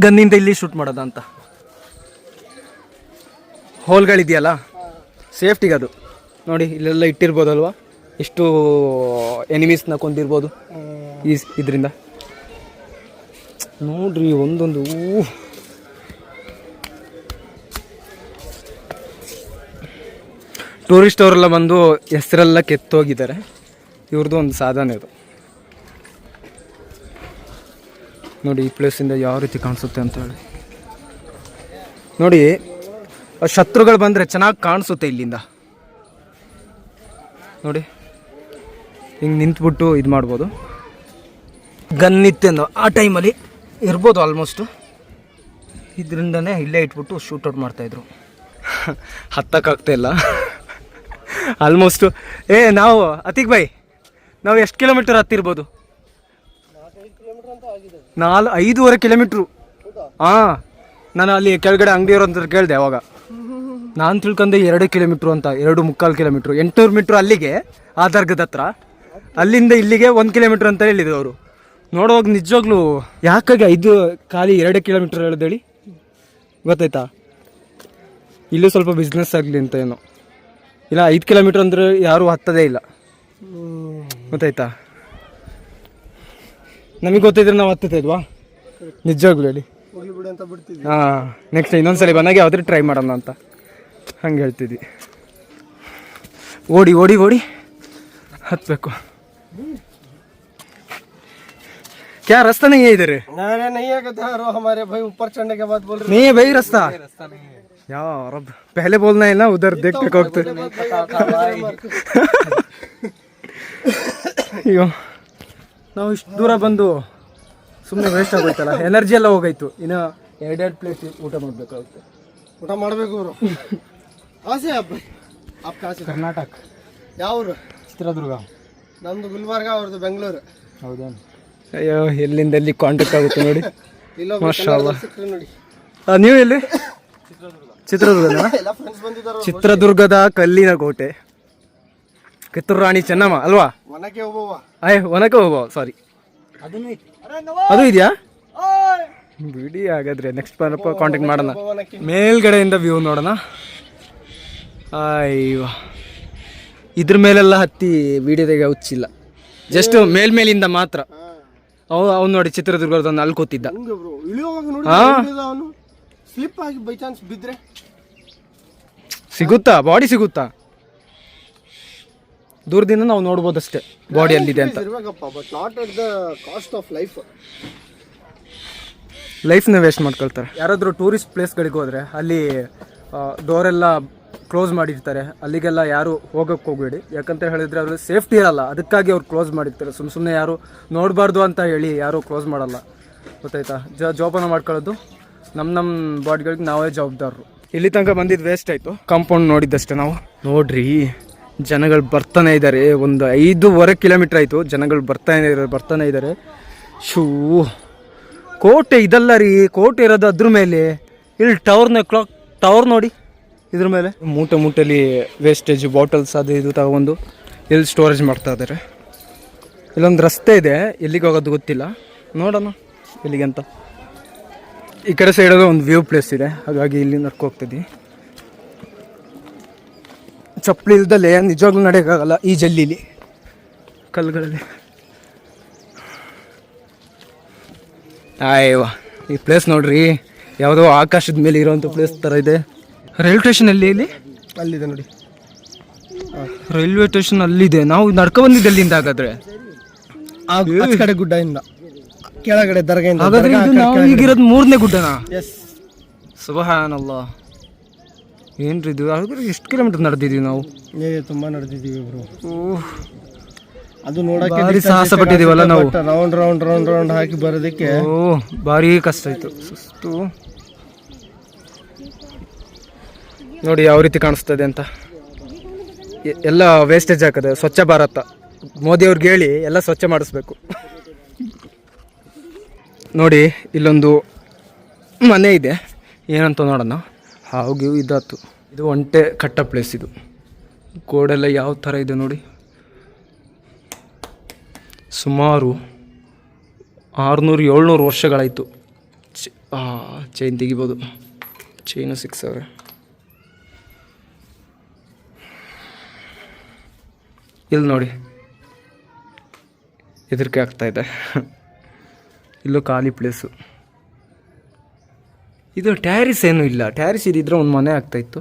ಗನ್ನಿಂದ ಇಲ್ಲಿ ಶೂಟ್ ಮಾಡೋದ ಅಂತ. ಹೋಲ್ಗಳಿದೆಯಲ್ಲ ಸೇಫ್ಟಿಗೆ, ಅದು ನೋಡಿ ಇಲ್ಲೆಲ್ಲ ಇಟ್ಟಿರ್ಬೋದಲ್ವ, ಎಷ್ಟು ಎನಿಮೀಸ್ನ ಕೊಂದಿರ್ಬೋದು ಇದರಿಂದ. ನೋಡ್ರಿ ಒಂದೊಂದು. ಟೂರಿಸ್ಟ್ ಅವರೆಲ್ಲ ಬಂದು ಹೆಸರೆಲ್ಲ ಕೆತ್ತೋಗಿದ್ದಾರೆ. ಇವ್ರದ್ದು ಒಂದು ಸಾಧನೆ ಇದು ನೋಡಿ. ಈ ಪ್ಲೇಸಿಂದ ಯಾವ ರೀತಿ ಕಾಣಿಸುತ್ತೆ ಅಂತ ಹೇಳಿ ನೋಡಿ. ಶತ್ರುಗಳು ಬಂದರೆ ಚೆನ್ನಾಗಿ ಕಾಣಿಸುತ್ತೆ ಇಲ್ಲಿಂದ ನೋಡಿ. ಹಿಂಗೆ ನಿಂತ್ಬಿಟ್ಟು ಇದು ಮಾಡ್ಬೋದು. ಗನ್ ಇತ್ತೇನೋ ಆ ಟೈಮಲ್ಲಿ ಇರ್ಬೋದು ಆಲ್ಮೋಸ್ಟು. ಇದರಿಂದನೇ ಇಲ್ಲೇ ಇಟ್ಬಿಟ್ಟು ಶೂಟೌಟ್ ಮಾಡ್ತಾಯಿದ್ರು. ಹತ್ತಕ್ಕಾಗ್ತಾಯಿಲ್ಲ ಆಲ್ಮೋಸ್ಟು. ನಾವು ಅತಿಕ್ ಬೈ, ನಾವು ಎಷ್ಟು ಕಿಲೋಮೀಟರ್ ಹತ್ತಿರ್ಬೋದು? 5.5 ಕಿಲೋಮೀಟ್ರು. ಹಾಂ, ನಾನು ಅಲ್ಲಿ ಕೆಳಗಡೆ ಅಂಗಡಿ ಇರೋಂತ ಕೇಳಿದೆ ಅವಾಗ. ನಾನು ತಿಳ್ಕೊಂಡೆ 2 ಕಿಲೋಮೀಟ್ರು ಅಂತ. 2.25 ಕಿಲೋಮೀಟ್ರು, 800 ಮೀಟ್ರು ಅಲ್ಲಿಗೆ ಆ ದರ್ಗದ ಹತ್ರ. ಅಲ್ಲಿಂದ ಇಲ್ಲಿಗೆ 1 ಕಿಲೋಮೀಟ್ರ್ ಅಂತ ಹೇಳಿದ್ರು ಅವರು. ನೋಡುವಾಗ ನಿಜವಾಗ್ಲೂ ಯಾಕಾಗಿ 2 ಕಿಲೋಮೀಟ್ರ್ ಹೇಳೋದೇಳಿ ಗೊತ್ತಾಯ್ತಾ? ಇಲ್ಲೂ ಸ್ವಲ್ಪ ಬಿಸ್ನೆಸ್ ಆಗಲಿ ಅಂತ ಏನೋ. ಇಲ್ಲ 5 ಕಿಲೋಮೀಟ್ರ್ ಅಂದರೆ ಯಾರೂ ಹತ್ತದೇ ಇಲ್ಲ, ಗೊತ್ತಾಯ್ತಾ? ನಮಗೆ ಗೊತ್ತಿದ್ರೆ ನಾವು ಹತ್ತುತ್ತಾ ಇದ್ವಾ ನಿಜವಾಗ್ಲೂ ಹೇಳಿ? ಹಾಂ, ನೆಕ್ಸ್ಟ್ ಇನ್ನೊಂದ್ಸಲಿ ಬಂದಾಗ ಯಾವ್ದಾರು ಟ್ರೈ ಮಾಡೋಣ ಅಂತ ಹಂಗೆ ಹೇಳ್ತಿದ್ವಿ. ಓಡಿ ಓಡಿ ಓಡಿ ಹತ್ತಬೇಕು. क्या रास्ता नहीं है इधर? नहीं है कहते हैं हमारे भाई ऊपर चढ़ने के बाद बोल रहे नहीं है भाई रास्ता यार, अब पहले बोलना है ना, उधर देख के होते. ಅಯ್ಯೋ, ನಾವು ಇಷ್ಟು ದೂರ ಬಂದು ಸುಮ್ಮನೆ ವೇಸ್ಟ್ ಆಗೋಯ್ತಲ್ಲ, ಎನರ್ಜಿ ಎಲ್ಲ ಹೋಗಾಯ್ತು. ಇನ್ನು 2 ಪ್ಲೇಟ್ ಊಟ ಮಾಡಬೇಕಾಗುತ್ತೆ. ಊಟ ಮಾಡಬೇಕು ಅವರು. ಆಸೆ ಕರ್ನಾಟಕ. ಯಾವರು? ಚಿತ್ರದುರ್ಗ. ನಮ್ದು ಗುಲ್ಬರ್ಗ, ಅವ್ರದ್ದು ಬೆಂಗಳೂರು. ಹೌದೇನು? ಅಯ್ಯೋ, ಎಲ್ಲಿಂದ ಎಲ್ಲಿ ಕಾಂಟ್ಯಾಕ್ಟ್ ಆಗುತ್ತೆ ನೋಡಿ. ಮಾಷಾಅಲ್ಲಾ. ನೋಡಿ, ನೀವು ಎಲ್ಲಿ? ಚಿತ್ರದುರ್ಗದ. ಚಿತ್ರದುರ್ಗದ ಕಲ್ಲಿನ ಕೋಟೆ, ಕಿತ್ತೂರು ರಾಣಿ ಚೆನ್ನಮ್ಮ ಅಲ್ವಾ? ಒನಕೆ ಓಬವ್ವ, ಸಾರಿ. ಅದು ಇದೆಯಾ? ಬಿಡಿ, ಹಾಗಾದ್ರೆ ನೆಕ್ಸ್ಟ್ ಕಾಂಟ್ಯಾಕ್ಟ್ ಮಾಡೋಣ. ಮೇಲ್ಗಡೆಯಿಂದ ವ್ಯೂ ನೋಡೋಣ. ಅಯ್ಯೋ, ಇದ್ರ ಮೇಲೆಲ್ಲ ಹತ್ತಿ ವಿಡಿಯೋದಾಗ ಹುಚ್ಚಿಲ್ಲ, ಜಸ್ಟ್ ಮೇಲಿಂದ ಮಾತ್ರ. ಅವ್ನು ನೋಡಿ ಚಿತ್ರದುರ್ಗದ ಅಲ್ಲಿ ಕೂತಿದ್ದ. ಸ್ಲಿಪ್ ಆಗಿ ಬೈ ಚಾನ್ಸ್ ಬಿದ್ರೆ ಸಿಗುತ್ತಾ? ಬಾಡಿ ಸಿಗುತ್ತಾ? ದೂರದಿಂದ ನಾವು ನೋಡ್ಬೋದಷ್ಟೇ ಬಾಡಿ ಅಲ್ಲಿದೆ ಅಂತ. ಲೈಫ್ನ ವೇಸ್ಟ್ ಮಾಡ್ಕೊಳ್ತಾರೆ. ಯಾರಾದರೂ ಟೂರಿಸ್ಟ್ ಪ್ಲೇಸ್ಗಳಿಗೆ ಹೋದರೆ ಅಲ್ಲಿ ಡೋರೆಲ್ಲ ಕ್ಲೋಸ್ ಮಾಡಿರ್ತಾರೆ. ಅಲ್ಲಿಗೆಲ್ಲ ಯಾರು ಹೋಗೋಕ್ಕೆ ಹೋಗಬೇಡಿ, ಯಾಕಂತ ಹೇಳಿದರೆ ಅವ್ರಿಗೆ ಸೇಫ್ಟಿ ಇರಲ್ಲ, ಅದಕ್ಕಾಗಿ ಅವ್ರು ಕ್ಲೋಸ್ ಮಾಡಿರ್ತಾರೆ. ಸುಮ್ಮನೆ ಯಾರು ನೋಡಬಾರ್ದು ಅಂತ ಹೇಳಿ ಯಾರೂ ಕ್ಲೋಸ್ ಮಾಡಲ್ಲ, ಗೊತ್ತಾಯ್ತಾ. ಜೋಪಾನ ಮಾಡ್ಕೊಳ್ಳೋದು ನಮ್ಮ ಬಾಡಿಗಳಿಗೆ ನಾವೇ ಜವಾಬ್ದಾರರು. ಇಲ್ಲಿ ತನಕ ಬಂದಿದ್ದು ವೇಸ್ಟ್ ಆಯಿತು. ಕಾಂಪೌಂಡ್ ನೋಡಿದ್ದಷ್ಟೇ ನಾವು. ನೋಡ್ರಿ ಜನಗಳು ಬರ್ತಾನೆ ಇದ್ದಾರೆ. ಒಂದು 5.5 ಕಿಲೋಮೀಟ್ರ್ ಆಯಿತು, ಜನಗಳು ಬರ್ತಾನೆ ಇದ್ದಾರೆ. ಶೂ ಕೋಟೆ ಇದಲ್ಲ ರೀ, ಕೋಟೆ ಇರೋದು ಅದ್ರ ಮೇಲೆ. ಇಲ್ಲಿ ಟವರ್ ನೋಡಿ ಇದ್ರ ಮೇಲೆ. ಮೂಟೆಲಿ ವೇಸ್ಟೇಜ್ ಬಾಟಲ್ಸ್ ಅದು ಇದು ತಗೊಂಡು ಇಲ್ಲಿ ಸ್ಟೋರೇಜ್ ಮಾಡ್ತಾ ಇದ್ದಾರೆ. ಇಲ್ಲೊಂದು ರಸ್ತೆ ಇದೆ, ಎಲ್ಲಿಗೆ ಹೋಗೋದು ಗೊತ್ತಿಲ್ಲ, ನೋಡೋಣ ಎಲ್ಲಿಗೆ ಅಂತ. ಈ ಕಡೆ ಸೈಡಲ್ಲಿ ಒಂದು ವ್ಯೂ ಪ್ಲೇಸ್ ಇದೆ, ಹಾಗಾಗಿ ಇಲ್ಲಿ ನಡ್ಕೋಗ್ತಿದ್ವಿ. ಚಪ್ಪಲಿ ಇಲ್ದಲ್ಲೇ ನಿಜವಾಗ್ಲೂ ನಡೆಯೋಕ್ಕಾಗಲ್ಲ ಈ ಜಲ್ಲಿಲಿ, ಕಲ್ಲುಗಳಲ್ಲಿ. ಆಯ್ವಾ ಈ ಪ್ಲೇಸ್ ನೋಡ್ರಿ, ಯಾವುದೋ ಆಕಾಶದ ಮೇಲೆ ಇರೋವಂಥ ಪ್ಲೇಸ್ ಥರ ಇದೆ. ರೈಲ್ವೆ ಸ್ಟೇಷನ್ ಇಲ್ಲಿ ಅಲ್ಲಿದೆ ನೋಡಿ, ರೈಲ್ವೆ ಸ್ಟೇಷನ್ ಅಲ್ಲಿದೆ. ನಾವು ನಡ್ಕೊ ಬಂದಿದ್ದೆ ಅಲ್ಲಿಂದ. ಹಾಗಾದ್ರೆ ಆ ಕಡೆ ಗುಡ್ಡದಿಂದ ಕೆಳಗಡೆ ದರ್ಗದಿಂದ. ಹಾಗಾದ್ರೆ ಇದು ನಾವು ಈಗಿರೋದು 3ನೇ ಗುಡ್ಡನಾ? ಎಸ್. ಸುಬ್ಹಾನಲ್ಲಾ, ಏನ್ರಿ ಇದು? ಹಾಗಾದ್ರೆ ಎಷ್ಟು ಕಿಲೋಮೀಟರ್ ನಡೆದಿದ್ದೀವಿ ನಾವು? ತುಂಬಾ ನಡೆದಿದ್ದೀವಿ ಬ್ರೋ. ಓಹ್, ಅದು ನೋಡಕ್ಕೆ ಭಾರಿ ಸಾಹಸ ಪಟ್ಟಿದ್ದೀವಲ್ಲ ನಾವು. ರೌಂಡ್ ಹಾಕಿ ಬರೋದಕ್ಕೆ ಓಹ್ ಭಾರಿ ಕಷ್ಟ ಆಯಿತು, ಸುಸ್ತು. ನೋಡಿ ಯಾವ ರೀತಿ ಕಾಣಿಸ್ತದೆ ಅಂತ. ಎಲ್ಲ ವೇಸ್ಟೇಜ್ ಹಾಕದೆ. ಸ್ವಚ್ಛ ಭಾರತ ಮೋದಿಯವ್ರಿಗೆ ಹೇಳಿ ಎಲ್ಲ ಸ್ವಚ್ಛ ಮಾಡಿಸ್ಬೇಕು. ನೋಡಿ ಇಲ್ಲೊಂದು ಮನೆ ಇದೆ, ಏನಂತ ನೋಡೋಣ. ಹಾವು ಇದಾತು. ಇದು ಒಂಟೆ ಕಟ್ಟ ಪ್ಲೇಸ್. ಇದು ಗೋಡೆಲ್ಲ ಯಾವ ಥರ ಇದೆ ನೋಡಿ. ಸುಮಾರು 600-700 ವರ್ಷಗಳಾಯಿತು. ಚೈನ್ ತೆಗಿಬೋದು, ಚೈನು ಸಿಕ್ಸವ್ರೆ. ಇಲ್ಲಿ ನೋಡಿ ಹೆದರಿಕೆ ಆಗ್ತಾಯಿದೆ. ಇಲ್ಲೂ ಖಾಲಿ ಪ್ಲೇಸು. ಇದು ಟ್ಯಾರಿಸ್ ಏನೂ ಇಲ್ಲ. ಟ್ಯಾರಿಸ್ ಇದ್ದಿದ್ರೆ ಒಂದು ಮನೆ ಆಗ್ತಾಯಿತ್ತು.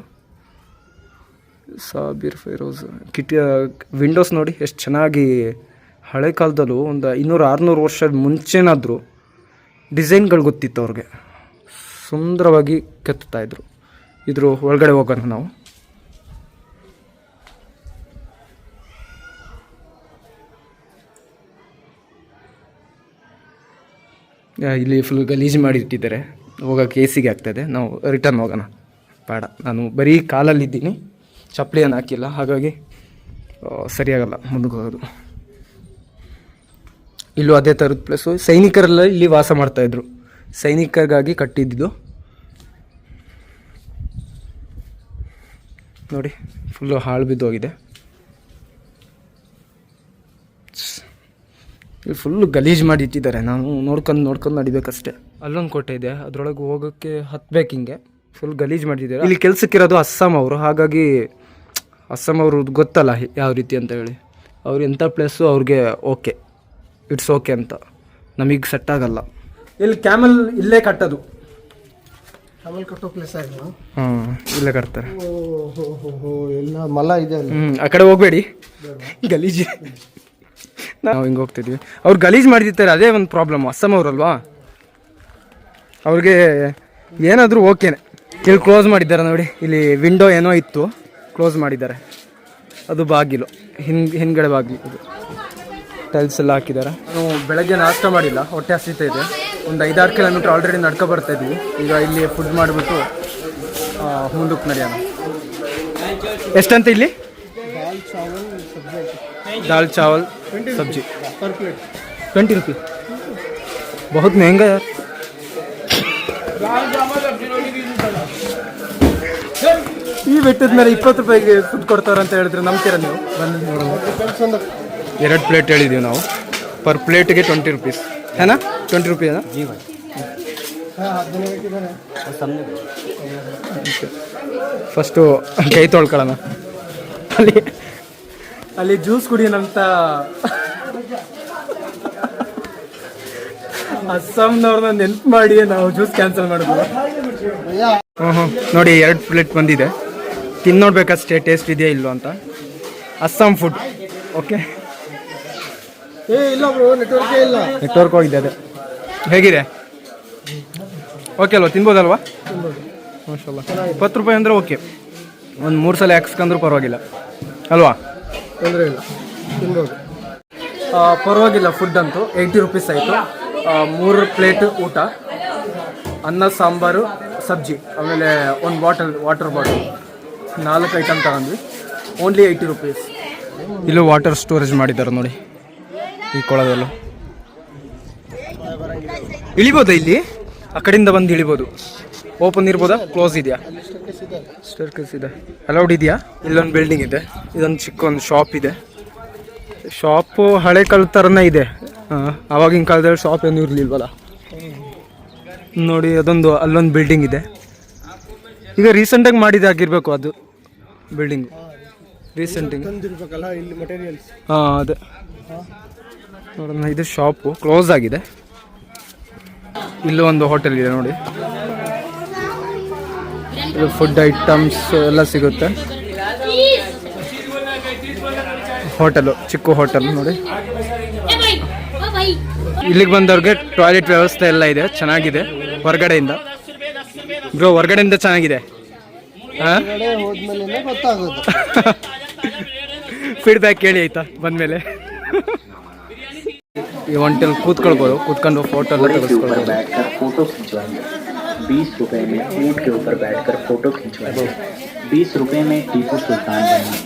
ಸಾಬೀರ್ ಫೈರೋಸ್ ವಿಂಡೋಸ್ ನೋಡಿ ಎಷ್ಟು ಚೆನ್ನಾಗಿ. ಹಳೆ ಕಾಲದಲ್ಲೂ ಒಂದು 500-600 ವರ್ಷದ ಮುಂಚೆನಾದರೂ ಡಿಸೈನ್ಗಳು ಗೊತ್ತಿತ್ತು ಅವ್ರಿಗೆ, ಸುಂದರವಾಗಿ ಕೆತ್ತುತ್ತಾಯಿದ್ರು. ಇದ್ರ ಒಳಗಡೆ ಹೋಗೋಣ ನಾವು. ಇಲ್ಲಿ ಫುಲ್ ಗಲೀಜು ಮಾಡಿಟ್ಟಿದ್ದಾರೆ, ಹೋಗೋಕ್ಕೆ AC ಆಗ್ತಾಯಿದೆ. ನಾವು ರಿಟರ್ನ್ ಹೋಗೋಣ, ಬೇಡ. ನಾನು ಬರೀ ಕಾಲಲ್ಲಿದ್ದೀನಿ, ಚಪ್ಪಲಿ ಏನು ಹಾಕಿಲ್ಲ, ಹಾಗಾಗಿ ಸರಿಯಾಗಲ್ಲ ಮುಂದಕ್ಕೆ ಹೋಗೋದು. ಇಲ್ಲೂ ಅದೇ ಥರದ ಪ್ಲೇಸು. ಸೈನಿಕರೆಲ್ಲ ಇಲ್ಲಿ ವಾಸ ಮಾಡ್ತಾಯಿದ್ರು, ಸೈನಿಕರಿಗಾಗಿ ಕಟ್ಟಿದ್ದು. ನೋಡಿ ಫುಲ್ಲು ಹಾಳು ಬಿದ್ದೋಗಿದೆ. ಇಲ್ಲಿ ಫುಲ್ಲು ಗಲೀಜು ಮಾಡಿ ಇಟ್ಟಿದ್ದಾರೆ. ನಾನು ನೋಡ್ಕೊಂಡು ನಡಿಬೇಕಷ್ಟೇ. ಅಲ್ಲೊಂದು ಕೋಟೆ ಇದೆ, ಅದರೊಳಗೆ ಹೋಗೋಕ್ಕೆ ಹತ್ಬೇಕು. ಹಿಂಗೆ ಫುಲ್ ಗಲೀಜು ಮಾಡಿದ್ದಾರೆ. ಇಲ್ಲಿ ಕೆಲ್ಸಕ್ಕಿರೋದು ಅಸ್ಸಾಂ ಅವರು, ಹಾಗಾಗಿ ಅಸ್ಸಾಂ ಅವರು ಗೊತ್ತಲ್ಲ ಯಾವ ರೀತಿ ಅಂತ ಹೇಳಿ. ಅವ್ರು ಎಂಥ ಪ್ಲೇಸು ಅವ್ರಿಗೆ ಓಕೆ, ಇಟ್ಸ್ ಓಕೆ ಅಂತ. ನಮಗೆ ಸೆಟ್ ಆಗಲ್ಲ. ಇಲ್ಲಿ ಕ್ಯಾಮಲ್ ಇಲ್ಲೇ ಕಟ್ಟೋದು. ಕ್ಯಾಮಲ್ ಕಟ್ಟೋ ಪ್ಲೇಸ್ ಆಗಿಲ್ಲ. ಇಲ್ಲೇ ಕಟ್ತಾರೆ. ಎಲ್ಲ ಮಲ ಇದೆ. ಆ ಕಡೆ ಹೋಗಬೇಡಿ, ಗಲೀಜು. ನಾವು ಹಿಂಗೆ ಹೋಗ್ತಿದ್ವಿ. ಅವ್ರು ಗಲೀಜು ಮಾಡಿರ್ತಾರೆ, ಅದೇ ಒಂದು ಪ್ರಾಬ್ಲಮ್. ಅಸ್ಸಾಂ ಅವರಲ್ವಾ, ಅವ್ರಿಗೆ ಏನಾದರೂ ಓಕೆನೆ. ಇಲ್ಲಿ ಕ್ಲೋಸ್ ಮಾಡಿದ್ದಾರೆ ನೋಡಿ. ಇಲ್ಲಿ ವಿಂಡೋ ಏನೋ ಇತ್ತು, ಕ್ಲೋಸ್ ಮಾಡಿದ್ದಾರೆ. ಅದು ಬಾಗಿಲು, ಹಿಂದ್ಗಡೆ ಬಾಗಿಲು. ಇದು ಟೈಲ್ಸ್ ಎಲ್ಲ ಹಾಕಿದ್ದಾರೆ. ನಾವು ಬೆಳಗ್ಗೆ ನಾಷ್ಟ ಮಾಡಿಲ್ಲ, ಹೊಟ್ಟೆ ಹಸಿತಾ ಇದೆ. ಒಂದು 5-6 ಕಿಲೋಮೀಟ್ರ್ ಆಲ್ರೆಡಿ ನಡ್ಕೊ ಬರ್ತಾ ಇದ್ವಿ. ಈಗ ಇಲ್ಲಿ ಫುಡ್ ಮಾಡಿಬಿಟ್ಟು ಮುಂದಕ್ಕೆ ನಡೆಯೋಣ. ಎಷ್ಟಂತ ಇಲ್ಲಿ? दाल चावल सब्जी पर प्लेट 20 रुपये. बहुत महंगा यार. ಈ ಬೆಟ್ಟದ ಮೇಲೆ 20 ರೂಪಾಯಿಗೆ ಫುಡ್ ಕೊಡ್ತಾರೆ ಅಂತ ಹೇಳಿದ್ರೆ ನಂಬ್ತೀರಾ ನೀವು? ಬಂದು ನೋಡೋಣ. 2 ಪ್ಲೇಟ್ ಹೇಳಿದ್ದೀವಿ ನಾವು. ಪರ್ ಪ್ಲೇಟ್ಗೆ 20 रुपीस है ना? 20 रुपये है ना? जी भाई. ಫಸ್ಟು ಕೈ ತೊಳ್ಕೊಳ್ಳೋಣ. ಅಲ್ಲಿ ಜ್ಯೂಸ್ ಕುಡಿಯೋಣಂತ ಅಸ್ಸಾಂನವ್ರನ್ನ ನೆನ್ಪು ಮಾಡಿ ನಾವು ಜ್ಯೂಸ್ ಕ್ಯಾನ್ಸಲ್ ಮಾಡಿದ್ವಿ. ನೋಡಿ 2 ಪ್ಲೇಟ್ ಬಂದಿದೆ. ತಿಂದು ನೋಡ್ಬೇಕಷ್ಟೇ ಟೇಸ್ಟ್ ಇದೆಯಾ ಇಲ್ಲೋ ಅಂತ. Assam food okay. ಇಲ್ಲ ಬ್ರೋ, ನೆಟ್ವರ್ಕೇ ಇಲ್ಲ. ನೆಟ್ವರ್ಕ್ ಹೋಗಿದೆ. ಅದೇ ಹೇಗಿದೆ? ಓಕೆ ಅಲ್ವಾ? ತಿನ್ಬೋದಲ್ವಾ? ಮಾಷಾಲ್ಲ. 20 ರೂಪಾಯಿ ಅಂದರೆ ಓಕೆ. ಒಂದು 3 ಸಲ ಹಾಕ್ಸ್ಕೊಂಡ್ರೂ ಪರವಾಗಿಲ್ಲ ಅಲ್ವಾ? ತೊಂದರೆ ಇಲ್ಲ, ತಿನ್ಬೋದು. ಪರವಾಗಿಲ್ಲ. ಫುಡ್ ಅಂತೂ 80 ರುಪೀಸ್ ಆಯಿತು. 3 ಪ್ಲೇಟ್ ಊಟ, ಅನ್ನ ಸಾಂಬಾರು ಸಬ್ಜಿ, ಆಮೇಲೆ ಒಂದು ವಾಟರ್ ಬಾಟಲ್, 4 ಐಟಮ್ ತಗೊಂಡ್ವಿ. Only 80 rupees. ಇಲ್ಲೂ ವಾಟರ್ ಸ್ಟೋರೇಜ್ ಮಾಡಿದ್ದಾರೆ ನೋಡಿ ಈ ಕೊಳದಲ್ಲೂ. ಇಳಿಬೋದಾ ಇಲ್ಲಿ? ಆ ಕಡೆಯಿಂದ ಬಂದು ಇಳಿಬೋದು. ಓಪನ್ ಇರ್ಬೋದಾ, ಕ್ಲೋಸ್ ಇದೆಯಾ? ಸ್ಟೇರ್ಕೇಸ್ ಇದೆ. ಅಲೌಡ್ ಇದೆಯಾ? ಇಲ್ಲೊಂದು ಬಿಲ್ಡಿಂಗ್ ಇದೆ, ಇದೊಂದು ಚಿಕ್ಕ ಒಂದು ಶಾಪ್ ಇದೆ. ಶಾಪು ಹಳೆ ಕಾಲದ ಥರನೇ ಇದೆ. ಆವಾಗಿನ ಕಾಲದಲ್ಲಿ ಶಾಪ್ ಏನೂ ಇರಲಿಲ್ವಲ್ಲ ನೋಡಿ. ಅದೊಂದು ಅಲ್ಲೊಂದು ಬಿಲ್ಡಿಂಗ್ ಇದೆ. ಈಗ ರೀಸೆಂಟಾಗಿ ಮಾಡಿದಾಗಿರ್ಬೇಕು ಅದು ಬಿಲ್ಡಿಂಗು. ರೀಸೆಂಟಿಗೆ ತಂದಿರ್ಬೇಕಲ್ಲ ಇಲ್ಲಿ ಮಟೀರಿಯಲ್ಸ್. ಹಾಂ ಅದೇ ನೋಡೋಣ. ಇದು ಶಾಪು ಕ್ಲೋಸ್ ಆಗಿದೆ. ಇಲ್ಲೂ ಒಂದು ಹೋಟೆಲ್ ಇದೆ ನೋಡಿ. ಇದು ಫುಡ್ ಐಟಮ್ಸ್ ಎಲ್ಲ ಸಿಗುತ್ತೆ. ಹೋಟೆಲು, ಚಿಕ್ಕ ಹೋಟೆಲ್ ನೋಡಿ. ಇಲ್ಲಿಗೆ ಬಂದವ್ರಿಗೆ ಟಾಯ್ಲೆಟ್ ವ್ಯವಸ್ಥೆ ಎಲ್ಲ ಇದೆ, ಚೆನ್ನಾಗಿದೆ. ಹೊರಗಡೆಯಿಂದ ಬ್ರೋ, ಹೊರಗಡೆಯಿಂದ ಚೆನ್ನಾಗಿದೆ. ಹೋದ್ಮೇಲೆ ಗೊತ್ತಾಗೋದು. ಫೀಡ್ಬ್ಯಾಕ್ ಕೇಳಿ ಆಯ್ತಾ ಬಂದಮೇಲೆ. ಈ ಹೊಂಟೆಲ್ ಕೂತ್ಕೊಳ್ಬೋದು, ಕೂತ್ಕೊಂಡು ಫೋಟೋ ಎಲ್ಲ ತೆಗೆಸ್ಕೊಳ್ಬೋದು. फोटो खिंचवाइए। 20 रुपए में ऊंट के ऊपर बैठकर फोटो खिंचवाइए। 20 रुपए में टीपू सुल्तान बनिए।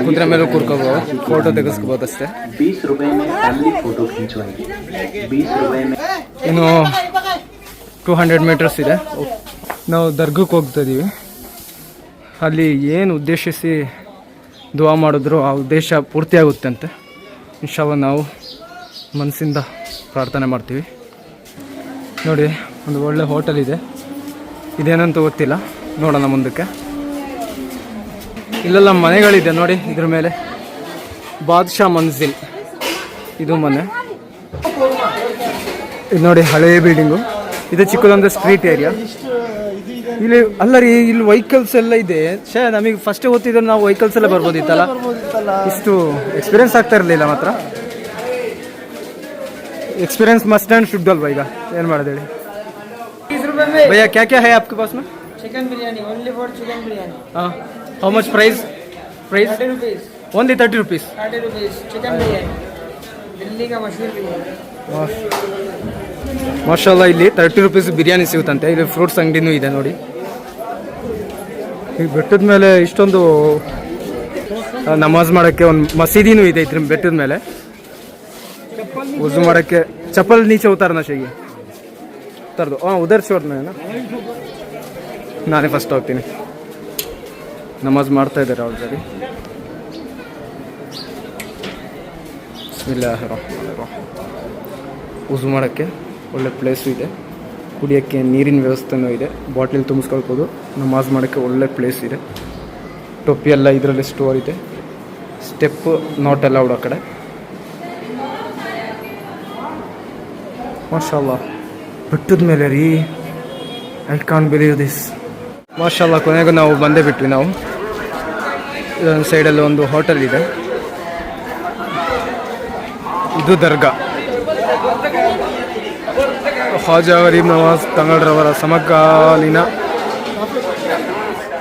ಕುದುರೆ ಮೇಲೆ ಕೂರ್ಕೋಬೋದು, ಫೋಟೋ ತೆಗೆಸ್ಕೋಬೋದು ಅಷ್ಟೇ. 20 रुपए में फैमिली फोटो खिंचवाइए। 20 रुपए में ಇನ್ನು 200 ಮೀಟರ್ಸ್ ಇದೆ. ನಾವು ದರ್ಗಕ್ಕೆ ಹೋಗ್ತಾ ಇದ್ದೀವಿ. ಅಲ್ಲಿ ಏನು ಉದ್ದೇಶಿಸಿ ದುವಾ ಮಾಡಿದ್ರು ಆ ಉದ್ದೇಶ ಪೂರ್ತಿ ಆಗುತ್ತೆ ಅಂತೆ. ಇನ್ಶಾಅಲ್ಲಾಹ್ ನಾವು ಮನಸ್ಸಿಂದ ಪ್ರಾರ್ಥನೆ ಮಾಡ್ತೀವಿ. ನೋಡಿ, ಒಂದು ಒಳ್ಳೆ ಹೋಟೆಲ್ ಇದೆ. ಇದೇನಂತ ಗೊತ್ತಿಲ್ಲ, ನೋಡೋಣ ಮುಂದಕ್ಕೆ. ಇಲ್ಲೆಲ್ಲ ಮನೆಗಳಿದೆ ನೋಡಿ. ಇದ್ರ ಮೇಲೆ ಬಾದ್ಶಾ ಮಂಜಿಲ್, ಇದು ಮನೆ. ಇದು ನೋಡಿ ಹಳೇ ಬಿಲ್ಡಿಂಗು. ಇದು ಚಿಕ್ಕದೊಂದು ಸ್ಟ್ರೀಟ್ ಏರಿಯಾ. ಇಲ್ಲಿ ಅಲ್ಲ ರೀ, ಇಲ್ಲಿ ವೆಹಿಕಲ್ಸ್ ಎಲ್ಲ ಇದೆ. ನಮಗೆ ಫಸ್ಟ್ ಗೊತ್ತಿದ್ರೆ ನಾವು ವೆಹಿಕಲ್ಸ್ ಎಲ್ಲ ಬರ್ಬೋದಿತ್ತಲ್ಲ. ಇಷ್ಟು ಎಕ್ಸ್ಪೀರಿಯನ್ಸ್ ಆಗ್ತಾ ಇರಲಿಲ್ಲ ಮಾತ್ರ. Experience must and should Alva. ಈಗ ಏನು ಮಾಡೋದು ಹೇಳಿ भैया? क्या क्या है आपके पास में? Chicken biryani, only for chicken biryani. हाँ, how much price? 30 rupees. Only 30 rupees. 30 rupees chicken biryani, Delhi का मशहूर बिरयानी. ಮಾಶಾಅಲ್ಲಾ, ಇಲ್ಲಿ 30 ರುಪೀಸ್ ಬಿರಿಯಾನಿ ಸಿಗುತ್ತಂತೆ. ಇಲ್ಲಿ ಫ್ರೂಟ್ಸ್ ಅಂಗಡಿನೂ ಇದೆ ನೋಡಿ. ಈ ಬೆಟ್ಟದ ಮೇಲೆ ಇಷ್ಟೊಂದು ನಮಾಜ್ ಮಾಡೋಕ್ಕೆ ಒಂದು ಮಸೀದಿನೂ ಇದೆ ಇದ್ರ ಬೆಟ್ಟದ ಮೇಲೆ. वजू ಮಾಡೋಕ್ಕೆ चप्पल नीचे उतारना चाहिए. उतार दो. हाँ, उधर छोड़ना है ना. ನಾನೇ ಫಸ್ಟ್ ಹೋಗ್ತೀನಿ. ನಮಾಜ್ ಮಾಡ್ತಾ ಇದ್ದಾರೆ ಆಲ್ರೆಡಿ. ಬಿಸ್ಮಿಲ್ಲಾಹಿರ್ ರಹ್ಮಾನಿರ್ ರಹೀಮ್. ವಜೂ ಮಾಡೋಕ್ಕೆ ಒಳ್ಳೆ ಪ್ಲೇಸು ಇದೆ. ಕುಡಿಯೋಕ್ಕೆ ನೀರಿನ ವ್ಯವಸ್ಥೆನೂ ಇದೆ. ಬಾಟ್ಲಿಲ್ ತುಂಬಿಸ್ಕೊಳ್ಬೋದು. ನಮಾಜ್ ಮಾಡೋಕ್ಕೆ ಒಳ್ಳೆ ಪ್ಲೇಸ್ ಇದೆ. ಟೊಪ್ಪಿ ಎಲ್ಲ ಇದರಲ್ಲಿ ಸ್ಟೋರ್ ಇದೆ. ಸ್ಟೆಪ್ ನಾಟ್ ಅಲೌಡ್ ಆ ಕಡೆ. ಮಾಶಾಅಲ್ಲಾ, ಬೆಟ್ಟದ ಮೇಲೆ ರೀ. I can't believe this. ಮಾಶಾಅಲ್ಲಾ, ಕೊನೆಗೂ ನಾವು ಬಂದೇ ಬಿಟ್ವಿ. ನಾವು ಇದೊಂದು ಸೈಡಲ್ಲಿ ಒಂದು ಹೋಟೆಲ್ ಇದೆ. ಇದು ದರ್ಗಾ. ಖ್ವಾಜಾ ಗರೀಬ್ ನವಾಜ್ ತಂಗಳ್ರವರ ಸಮಕಾಲೀನ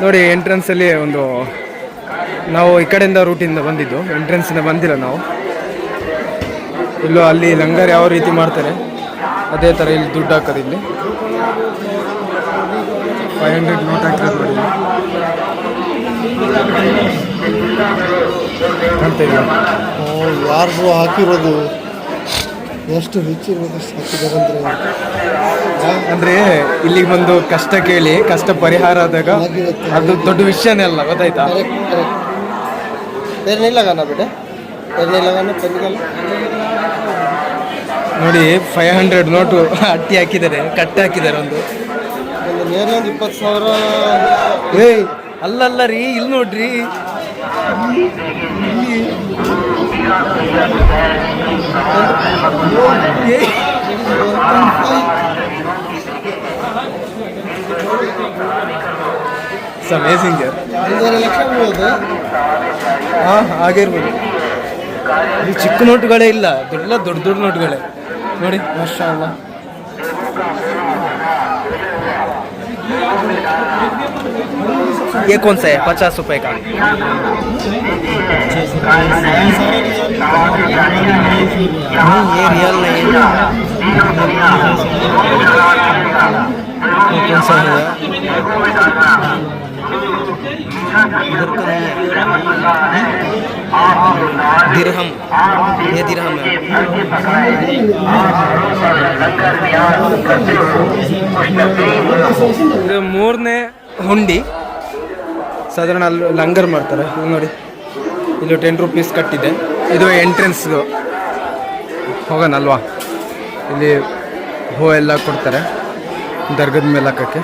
ನೋಡಿ. ಎಂಟ್ರೆನ್ಸಲ್ಲಿ ಒಂದು, ನಾವು ಈ ಕಡೆಯಿಂದ ರೂಟಿಂದ ಬಂದಿದ್ದು, ಎಂಟ್ರೆನ್ಸಿಂದ ಬಂದಿಲ್ಲ ನಾವು. ಇಲ್ಲೂ ಅಲ್ಲಿ ಲಂಗರ್ ಯಾವ ರೀತಿ ಮಾಡ್ತಾರೆ ಅದೇ ಥರ ಇಲ್ಲಿ ದುಡ್ಡು ಹಾಕೋದು. ಇಲ್ಲಿ 500 ನೋಟ್ ಹಾಕಿರೋದು ನೋಡಿ. ಕಾಣ್ತಾ ಇದೆಯಾ? ಯಾರು ಹಾಕಿರೋದು ಎಷ್ಟು ರಿಚ್ ಇರ್ಬೇಕು ಹಾಕಿದಾರಂದ್ರೆ. ಅಂದರೆ ಇಲ್ಲಿಗೆ ಬಂದು ಕಷ್ಟ ಕೇಳಿ ಕಷ್ಟ ಪರಿಹಾರ ಆದಾಗ ಅದು ದೊಡ್ಡ ವಿಷಯನೇ ಅಲ್ಲ, ಗೊತ್ತಾಯ್ತಾ? नहीं लगाना बेटा, नहीं लगाना पेन ನೋಡಿ 500 ನೋಟು ಅಟ್ಟಿ ಹಾಕಿದ್ದಾರೆ, ಕಟ್ಟೆ ಹಾಕಿದ್ದಾರೆ. ಒಂದು ನೇರ್ಲೊಂದು 20,000. ಏಯ್ ಅಲ್ಲಲ್ಲ ರೀ, ಇಲ್ಲಿ ನೋಡ್ರಿ. ಅಮೇಜಿಂಗ್. 5 ಲಕ್ಷ ಬೀಳೋದು. ಹಾಂ, ಹಾಗೆ ಇರ್ಬೋದು. ಇದು ಚಿಕ್ಕ ನೋಟುಗಳೇ ಇಲ್ಲ, ದೊಡ್ಡ ದೊಡ್ಡ ನೋಟುಗಳೇ ನೋಡಿ. ಮಾಶಾಅಲ್ಲಾ. ये कौन सा है 50 रुपए का? नहीं ये रियल नहीं है। ये कौन सा है? इधर तो नहीं है। दिरहम, ये दिरहम है। ಇದು ಮೂರನೇ ಹುಂಡಿ. ಸಾಧಾರಣ ಅಲ್ಲಿ ಲಂಗರ್ ಮಾಡ್ತಾರೆ ನೋಡಿ. ಇಲ್ಲಿ 10 ರೂಪೀಸ್ ಕಟ್ಟಿದೆ. ಇದು ಎಂಟ್ರೆನ್ಸ್ದು ಹೋಗೋಣಲ್ವಾ. ಇಲ್ಲಿ ಹೂ ಎಲ್ಲ ಕೊಡ್ತಾರೆ ದರ್ಗದ ಮೇಲೆ ಹಾಕೋಕ್ಕೆ.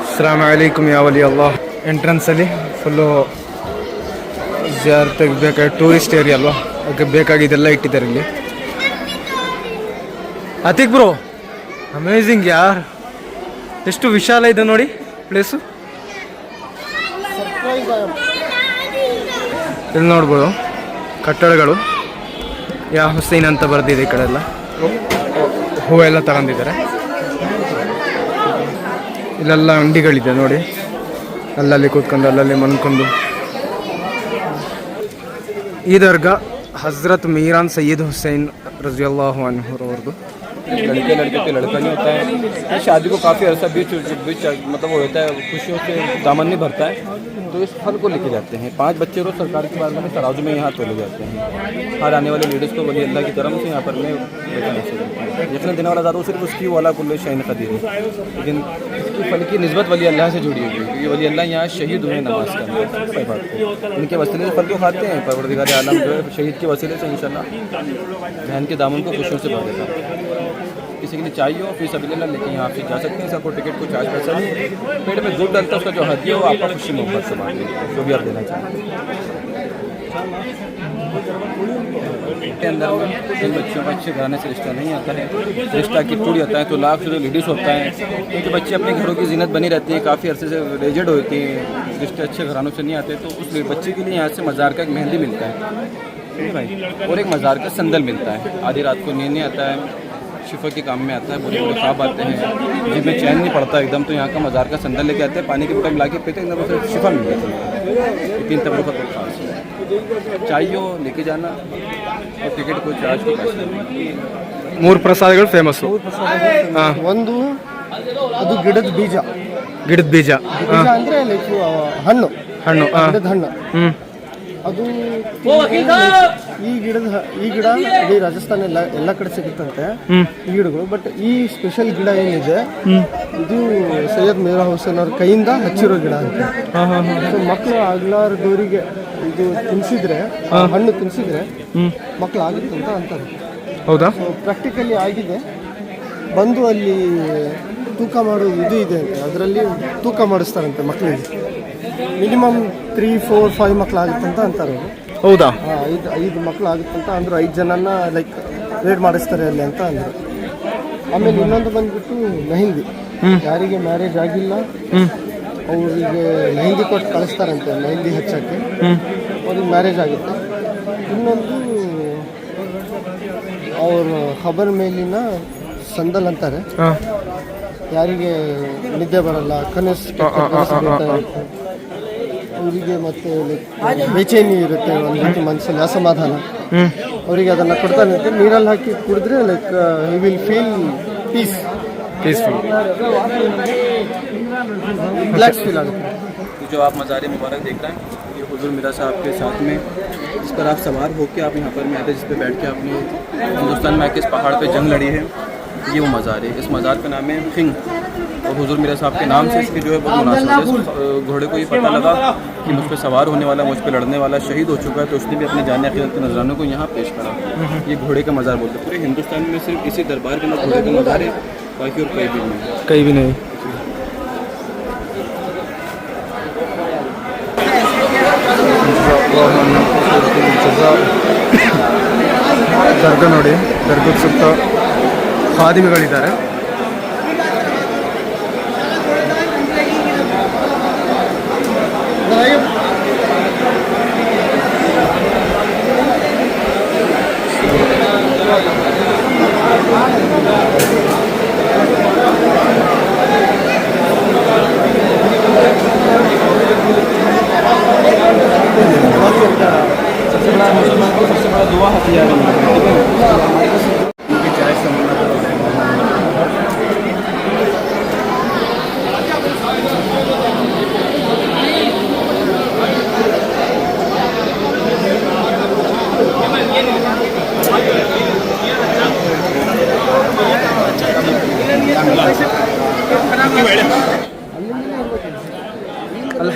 ಅಸ್ಸಲಾಮು ಅಲೈಕುಮ್ ಯಾ ವಲಿ ಅಲ್ಲಾಹ್. ಎಂಟ್ರೆನ್ಸಲ್ಲಿ ಫುಲ್ಲು ಜಾರ್ ತೆಗಿಬೇಕಾಗಿ ಟೂರಿಸ್ಟ್ ಏರಿಯಾ ಅಲ್ವಾ, ಅದಕ್ಕೆ ಬೇಕಾಗಿದ್ದೆಲ್ಲ ಇಟ್ಟಿದ್ದಾರೆ ಇಲ್ಲಿ. ಅತಿಕ್ ಬ್ರೋ ಅಮೇಝಿಂಗ್ ಯಾರ್, ಎಷ್ಟು ವಿಶಾಲ ಇದೆ ನೋಡಿ ಪ್ಲೇಸು. ಇಲ್ಲಿ ನೋಡ್ಬೋದು ಕಟ್ಟಡಗಳು. ಯಾ ಹುಸೈನ್ ಅಂತ ಬರೆದಿದೆ ಈ ಕಡೆ ಎಲ್ಲ. ಹೂವೆಲ್ಲ ತಗೊಂಡಿದ್ದಾರೆ. ಇಲ್ಲೆಲ್ಲ ಅಂಗಡಿಗಳಿದೆ ನೋಡಿ. ಅಲ್ಲಲ್ಲಿ ಕೂತ್ಕೊಂಡು ಅಲ್ಲಲ್ಲಿ ಮನ್ಕೊಂಡು. ಈ ದರ್ಗಾ हज़रत मीरान सैयद हुसैन रज़ी अल्लाह अन्हु रवर्दु. लड़के लड़के तो लड़का नहीं होता है. शादी को काफ़ी अर्सा बीच मतलब वो होता है, खुशियों से दामन नहीं भरता है, तो इस फल को लेके जाते हैं. 5 बच्चे रोज सरकार की बात में तराजू में यहाँ तोले जाते हैं. हर आने वाले लीडर्स को वली अल्लाह की तरफ से यहाँ पर मैं जितने दिन वाला ज़्यादा सिर्फ उसकी वाला कुल्ले शहीन कदीर है, लेकिन इसकी फल की निस्बत वली अल्लाह से जुड़ी हुई है, क्योंकि वली अल्लाह यहाँ शहीद हुए नमाज के अंदर. इनके वसीले से फल को खाते हैं. परवरदिगार आलम जो है शहीद के वसीले से इंशाल्लाह बहन के दामन को खुशियों से भर देता है. किसी के लिए चाहिए हो फिर सबिलिल्लाह लेके यहाँ से जा सकते हैं. सबको टिकट को चार्ज पैसा नहीं. पेट में दूध डालता है, उसका जो हदिया हो आपका खुशी मोहब्बत से बांटे, जो भी आप देना चाहें. के अंदर इन बच्चों का अच्छे घराने से रिश्ता नहीं आता है. रिश्ता की टूट जाता है तो लाख जो लेडीज़ होता है, क्योंकि बच्चे अपने घरों की जीनत बनी रहती है, काफ़ी अरसे से रेजेड होती है, रिश्ते अच्छे घरानों से नहीं आते, तो उस बच्चे के लिए यहाँ से मज़ार का एक मेहंदी मिलता है भाई, और एक मज़ार का संदल मिलता है. आधी रात को नींद नहीं आता है, शिफा के काम में आता है. बुरे बुरे ख्वाब आते हैं, जिसमें चैन नहीं पड़ता एकदम, तो यहाँ का मज़ार का संदल लेके आते हैं. पानी के बोतल ला के पीते एकदम उसे शिफा मिल जाती है. 3 तबरों का खास चाहिए हो लेके जाना, और टिकट को चार्ज को पैसे. 3 ಪ್ರಸಾದಗಳು ಫೇಮಸ್ಸು. ಒಂದು ಅದು ಗಿಡದ ಬೀಜ. ಗಿಡದ ಬೀಜ ಅಂದ್ರೆ ಲೈಕ್ ಹಣ್ಣು ಹಣ್ಣು ಗಿಡದ ಹಣ್ಣು. ಅದು ಈ ಗಿಡ ಇಡೀ ರಾಜಸ್ಥಾನ ಎಲ್ಲ ಕಡೆ ಸಿಗುತ್ತಂತೆ ಈ ಗಿಡಗಳು. ಬಟ್ ಈ ಸ್ಪೆಷಲ್ ಗಿಡ ಏನಿದೆ ಇದು ಸೈಯದ್ ಮೀರಾ ಹುಸೇನ್ ಅವ್ರ ಕೈಯಿಂದ ಹಚ್ಚಿರೋ ಗಿಡ ಅಂತ. ಸೊ ಮಕ್ಕಳು ಆಗ್ಲಾರ್ದವರಿಗೆ ಇದು ತಿನ್ಸಿದ್ರೆ, ಹಣ್ಣು ತಿನ್ಸಿದ್ರೆ ಮಕ್ಕಳು ಆಗುತ್ತೆ ಅಂತ ಅಂತಾರೆ. ಹೌದಾ? ಸೊ ಪ್ರಾಕ್ಟಿಕಲಿ ಆಗಿದೆ. ಬಂದು ಅಲ್ಲಿ ತೂಕ ಮಾಡೋದು ಇದು ಇದೆ ಅಂತ, ಅದರಲ್ಲಿ ತೂಕ ಮಾಡಿಸ್ತಾರಂತೆ ಮಕ್ಕಳಿಗೆ. ಮಿನಿಮಮ್ 3, 4, 5 ಮಕ್ಕಳು ಆಗುತ್ತಂತ ಅಂತಾರೆ ಅವರು. ಹೌದಾ? 5 ಮಕ್ಕಳು ಆಗುತ್ತಂತ ಅಂದರು. 5 ಜನನ ಲೈಕ್ ವೇಟ್ ಮಾಡಿಸ್ತಾರೆ ಅಲ್ಲಿ ಅಂತ ಅಂದರು. ಆಮೇಲೆ ಇನ್ನೊಂದು ಬಂದ್ಬಿಟ್ಟು ಮೆಹಂದಿ. ಯಾರಿಗೆ ಮ್ಯಾರೇಜ್ ಆಗಿಲ್ಲ ಅವರಿಗೆ ಮೆಹಂದಿ ಕೊಟ್ಟು ಕಳಿಸ್ತಾರಂತೆ, ಮೆಹಂದಿ ಹಚ್ಚೋಕ್ಕೆ. ಅವ್ರಿಗೆ ಮ್ಯಾರೇಜ್ ಆಗುತ್ತೆ. ಇನ್ನೊಂದು ಅವ್ರ ಖಬರ್ ಮೇಲಿನ ಸಂದಲ್ ಅಂತಾರೆ. ಯಾರಿಗೆ ನಿದ್ದೆ ಬರಲ್ಲ, ಕನಸು ಅವರಿಗೆ, ಮತ್ತು ಬೇಚೇನಿ ಇರುತ್ತೆ ಒಂದು ರೀತಿ ಮನಸ್ಸಲ್ಲಿ ಅಸಮಾಧಾನ, ಅವರಿಗೆ ಅದನ್ನು ಕೊಡ್ತಾರಂತೆ. ನೀರಲ್ಲಿ ಹಾಕಿ ಕುಡಿದ್ರೆ like you will feel peaceful relax feel आगे। जो आप मज़ार मुबारक देख रहे हैं ये हुजूर मीरा साहब के साथ में जिस पर आप सवार होकर आप यहाँ पर में आते, जिस पर बैठ के आपने हिंदुस्तान में आके इस पहाड़ पे जंग लड़ी है, ये वो मज़ार है। इस मज़ार का नाम है खिंग और हुजूर मीरा साहब के नाम से इसकी जो है बहुत मुनासिब है। घोड़े को ये पता लगा कि मुझ पर सवार होने वाला, मुझ पर लड़ने वाला शहीद हो चुका है, तो उसने भी अपने जाने अक़ीदत के नजरानों को यहाँ पेश करा। ये घोड़े का मज़ार बोलते हैं। पूरे हिंदुस्तान में सिर्फ इसी दरबार के अंदर घोड़े का मज़ार है, बाकी और कहीं भी नहीं, कहीं भी नहीं। ದರ್ಗಾ ನೋಡಿ, ದರ್ಗದ ಸುತ್ತ ಖಾದಿಮಿಗಳಿದ್ದಾರೆ.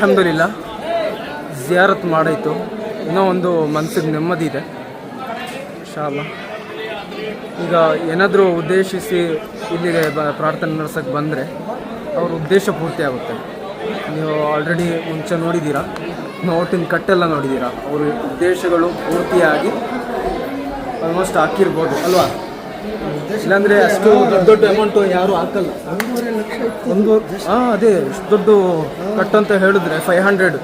ಅಲ್ಹಮ್ದುಲಿಲ್ಲಾ ಜಿಯಾರತ್ ಮಾಡಾಯಿತು. ಇನ್ನೂ ಒಂದು ಮನಸ್ಸಿಗೆ ನೆಮ್ಮದಿ ಇದೆ ಇನ್ಶಾಅಲ್ಲಾಹ್. ಈಗ ಏನಾದರೂ ಉದ್ದೇಶಿಸಿ ಇಲ್ಲಿಗೆ ಪ್ರಾರ್ಥನೆ ನಡೆಸೋಕ್ಕೆ ಬಂದರೆ ಅವ್ರ ಉದ್ದೇಶ ಪೂರ್ತಿ ಆಗುತ್ತೆ. ನೀವು ಆಲ್ರೆಡಿ ಮುಂಚೆ ನೋಡಿದ್ದೀರಾ, ನೋಟಿನ ಕಟ್ಟೆಲ್ಲ ನೋಡಿದ್ದೀರಾ. ಅವ್ರ ಉದ್ದೇಶಗಳು ಪೂರ್ತಿಯಾಗಿ ಆಲ್ಮೋಸ್ಟ್ ಹಾಕಿರ್ಬೋದು ಅಲ್ವಾ? ಇಲ್ಲಾಂದರೆ ಅಷ್ಟು ದೊಡ್ಡ ದೊಡ್ಡ ಅಮೌಂಟು ಯಾರೂ ಹಾಕಲ್ಲ. ಅದೇ ಇಷ್ಟು ದೊಡ್ಡ ಕಟ್ಟು ಅಂತ ಹೇಳಿದ್ರೆ 500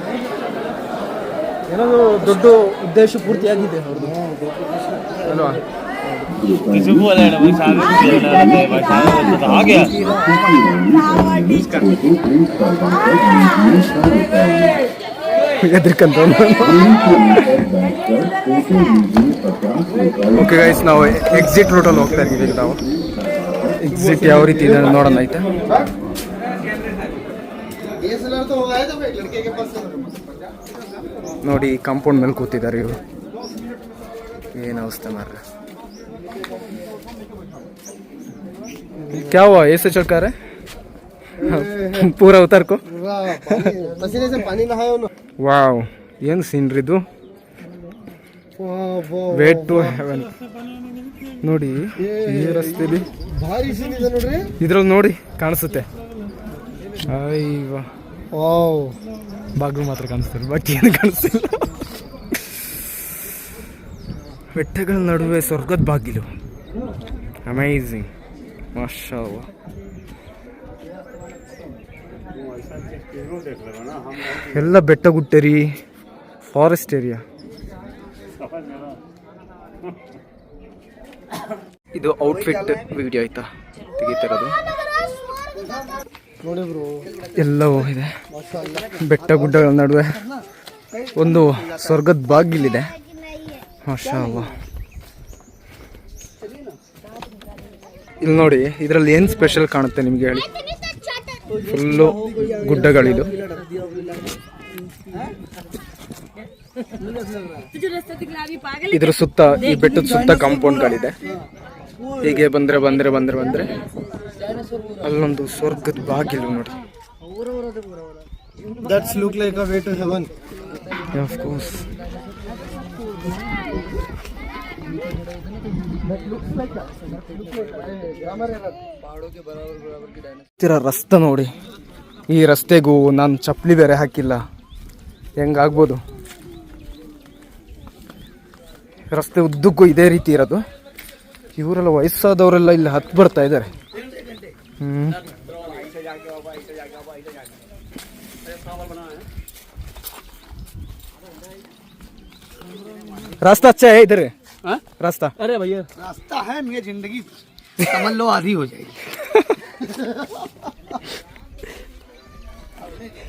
ಏನಾದರೂ ದೊಡ್ಡ ಉದ್ದೇಶ ಪೂರ್ತಿಯಾಗಿದೆ ಅವ್ರದ್ದು ಅಲ್ವಾ? ಎದ್ರಿಕಂತ ಓಕೆ ಗೈಸ್, ನಾವು ಎಕ್ಸಿಟ್ ರೂಟಲ್ಲಿ ಹೋಗ್ತಾ ಇದ್ದೀವಿ. ನಾವು ಎಕ್ಸಿಟ್ ಯಾವ ರೀತಿ ಇದೆ ನೋಡೋಣ ಆಯ್ತಾ? ನೋಡಿ ಕಾಂಪೌಂಡ್ ಮೇಲೆ ಕೂತಿದ್ದಾರೆ ಇವರು. ಏನು ಅವಸ್ಥೆ ಮಾರ್ರೆ. क्या हुआ? ऐसे चक्का रहे पूरा उतर को. ವಾವ್, ಏನು ಸೀನ್ರಿ ಇದು. ವೇಟ್ ಟು ಹೆವೆನ್ ನೋಡಿ ಈ ರಸ್ತೆಲಿ ಇದ್ರಲ್ಲಿ ನೋಡಿ ಕಾಣಿಸುತ್ತೆ. ಅಯ್ಯೋ ಬಾಗಿಲು ಮಾತ್ರ ಕಾಣಿಸ್ತಾರೆ, ಬಾಕಿ ಏನು ಕಾಣಿಸ್ತಿಲ್ಲ. ಬೆಟ್ಟಗಳ ನಡುವೆ ಸ್ವರ್ಗದ ಬಾಗಿಲು. ಅಮೇಝಿಂಗ್, ಮಾಶಾಅಲ್ಲಾಹ್. ಎಲ್ಲ ಬೆಟ್ಟ ಗುಟ್ಟರಿ, ಫಾರೆಸ್ಟ್ ಏರಿಯಾ. ಇದು ಔಟ್ಫಿಟ್ ವಿಡಿಯೋ ಆಯ್ತಾ ತೆಗಿತಿರೋದು. ಎಲ್ಲವೂ ಇದೆ. ಬೆಟ್ಟ ಗುಡ್ಡಗಳ ನಡುವೆ ಒಂದು ಸ್ವರ್ಗದ ಬಾಗಿಲಿದೆ. ಮಾಶಾಅಲ್ಲಾಹ್. ಇಲ್ಲಿ ನೋಡಿ, ಇದರಲ್ಲಿ ಏನು ಸ್ಪೆಷಲ್ ಕಾಣುತ್ತೆ ನಿಮಗೆ ಹೇಳಿ? ಫುಲ್ಲು ಗುಡ್ಡಗಳಿದು. ಇದ್ರ ಸುತ್ತ, ಈ ಬೆಟ್ಟದ ಸುತ್ತ ಕಾಂಪೌಂಡ್ಗಳಿದೆ. ಹೀಗೆ ಬಂದ್ರೆ ಬಂದ್ರೆ ಬಂದ್ರೆ ಬಂದ್ರೆ ಅಲ್ಲೊಂದು ಸ್ವರ್ಗದ ಬಾಗಿಲು ನೋಡಿ. That's look like a way to heaven. Yeah, of course. ರಸ್ತೆ ನೋಡಿ, ಈ ರಸ್ತೆಗೂ ನಾನು ಚಪ್ಪಲಿ ಬೇರೆ ಹಾಕಿಲ್ಲ, ಹೆಂಗಾಗ್ಬೋದು? ರಸ್ತೆ ಉದ್ದಕ್ಕೂ ಇದೇ ರೀತಿ ಇರೋದು. ಇವರೆಲ್ಲ ವಯಸ್ಸಾದವರೆಲ್ಲ ಇಲ್ಲಿ ಹತ್ತು ಬರ್ತಾ ಇದ್ದಾರೆ. रास्ता अच्छा है इधर? रास्ता, अरे भैया रास्ता है, मेरी जिंदगी समझ लो आधी हो जाएगी.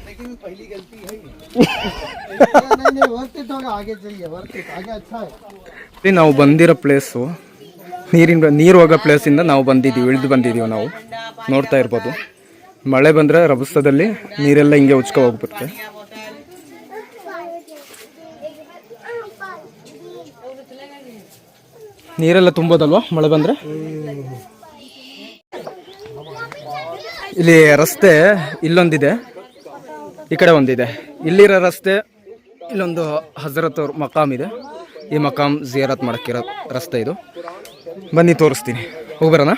लेकिन पहली गलती है नहीं वर्थ इट होगा, आगे चाहिए वर्थ इट, आगे अच्छा है. ನಾವು ಬಂದಿರೋ ಪ್ಲೇಸು ನೀರು ಹೋಗೋ ಪ್ಲೇಸಿಂದ ನಾವು ಬಂದಿದ್ದೀವಿ, ಇಳಿದು ಬಂದಿದ್ದೀವಿ. ನಾವು ನೋಡ್ತಾ ಇರ್ಬೋದು, ಮಳೆ ಬಂದರೆ ರಭಸದಲ್ಲಿ ನೀರೆಲ್ಲ ಹಿಂಗೆ ಉಚ್ಕೊ ಹೋಗ್ಬಿಡುತ್ತೆ. ನೀರೆಲ್ಲ ತುಂಬೋದಲ್ವಾ ಮಳೆ ಬಂದರೆ? ಇಲ್ಲಿ ರಸ್ತೆ ಇಲ್ಲೊಂದಿದೆ, ಈ ಕಡೆ ಒಂದಿದೆ. ಇಲ್ಲಿರೋ ರಸ್ತೆ ಇಲ್ಲೊಂದು ಹಜರತ್ ಅವ್ರ ಮಕಾಮ್ ಇದೆ. ಈ ಮಕಾಮ್ ಜಿಯಾರತ್ ಮಾಡೋಕ್ಕಿರೋ ರಸ್ತೆ ಇದು. ಬನ್ನಿ ತೋರಿಸ್ತೀನಿ, ಹೋಗ್ಬರೋಣ.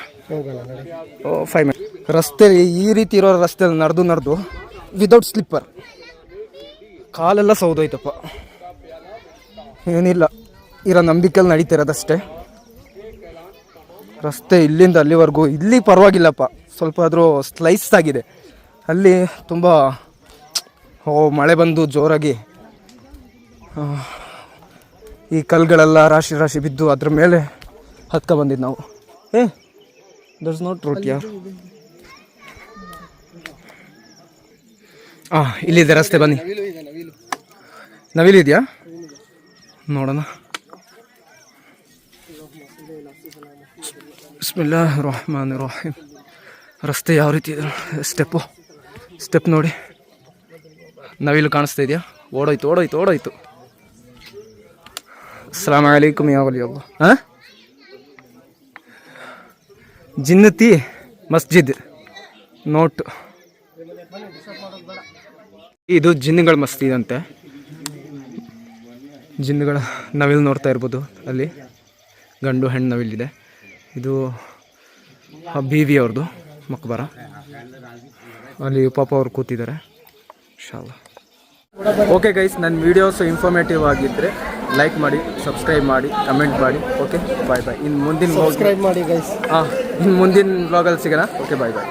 5 ಮಿನಿಟ್. ರಸ್ತೆ ಈ ರೀತಿ ಇರೋ ರಸ್ತೆಯಲ್ಲಿ ನಡೆದು ವಿದೌಟ್ ಸ್ಲಿಪ್ಪರ್ ಕಾಲೆಲ್ಲ ಸೌದೋಯ್ತಪ್ಪ. ಏನಿಲ್ಲ, ಇರೋ ನಂಬಿಕೆಯಲ್ಲಿ ನಡೀತಿರೋದಷ್ಟೇ. ರಸ್ತೆ ಇಲ್ಲಿಂದ ಅಲ್ಲಿವರೆಗೂ ಇಲ್ಲಿ ಪರವಾಗಿಲ್ಲಪ್ಪ, ಸ್ವಲ್ಪ ಆದರೂ ಸ್ಲೈಸ್ ಆಗಿದೆ. ಅಲ್ಲಿ ತುಂಬ ಮಳೆ ಬಂದು ಜೋರಾಗಿ ಈ ಕಲ್ಗಳೆಲ್ಲ ರಾಶಿ ರಾಶಿ ಬಿದ್ದು ಅದ್ರ ಮೇಲೆ ಹತ್ಕೊ ಬಂದಿದ್ದು ನಾವು. ದಟ್ಸ್ ನಾಟ್ ರೂಟ್ ಯಾರ್. ಇಲ್ಲಿದೆ ರಸ್ತೆ, ಬನ್ನಿ. ನವಿಲಿದೆಯಾ ನೋಡೋಣ. ಬಿಸ್ಮಿಲ್ಲಾಹಿರ್ ರಹ್ಮಾನಿರ್ ರಹೀಮ್. ರಸ್ತೆ ಯಾವ ರೀತಿ ಇದೆ, ಸ್ಟೆಪ್ ನೋಡಿ. ನವಿಲು ಕಾಣಿಸ್ತಾ ಇದೆಯಾ? ಓಡೋಯ್ತು. ಅಸ್ಸಲಾಮು ಅಲೈಕುಮ್ ಯಾ ವಲಿ ಅಲ್ಲಾಹ್. ಜಿನ್ನತಿ ಮಸ್ಜಿದ್ ನೋಟ್. ಇದು ಜಿನ್ನುಗಳ ಮಸ್ತಿ ಅಂತೆ. ಜಿನ್ನುಗಳ ನವಿಲು ನೋಡ್ತಾ ಇರ್ಬೋದು, ಅಲ್ಲಿ ಗಂಡು ಹೆಣ್ಣು ನವಿಲಿದೆ. ಇದು ಬೀವಿ ಅವ್ರದ್ದು ಮಕ್ಬರ. ಅಲ್ಲಿ ಪಾಪ ಅವ್ರು ಕೂತಿದ್ದಾರೆ. ಇನ್ಶಾಅಲ್ಲಾ. ಓಕೆ ಗೈಸ್, ನನ್ನ ವೀಡಿಯೋಸ್ ಇನ್ಫಾರ್ಮೇಟಿವ್ ಆಗಿದ್ದರೆ ಲೈಕ್ ಮಾಡಿ, ಸಬ್ಸ್ಕ್ರೈಬ್ ಮಾಡಿ, ಕಮೆಂಟ್ ಮಾಡಿ. ಓಕೆ, ಬಾಯ್ ಬಾಯ್. ಇನ್ನು ಮುಂದಿನ ಸಬ್ಸ್ಕ್ರೈಬ್ ಮಾಡಿ ಗೈಸ್. ಇನ್ನು ಮುಂದಿನ ವ್ಲಾಗಲ್ಲಿ ಸಿಗೋಣ. ಓಕೆ, ಬಾಯ್ ಬಾಯ್.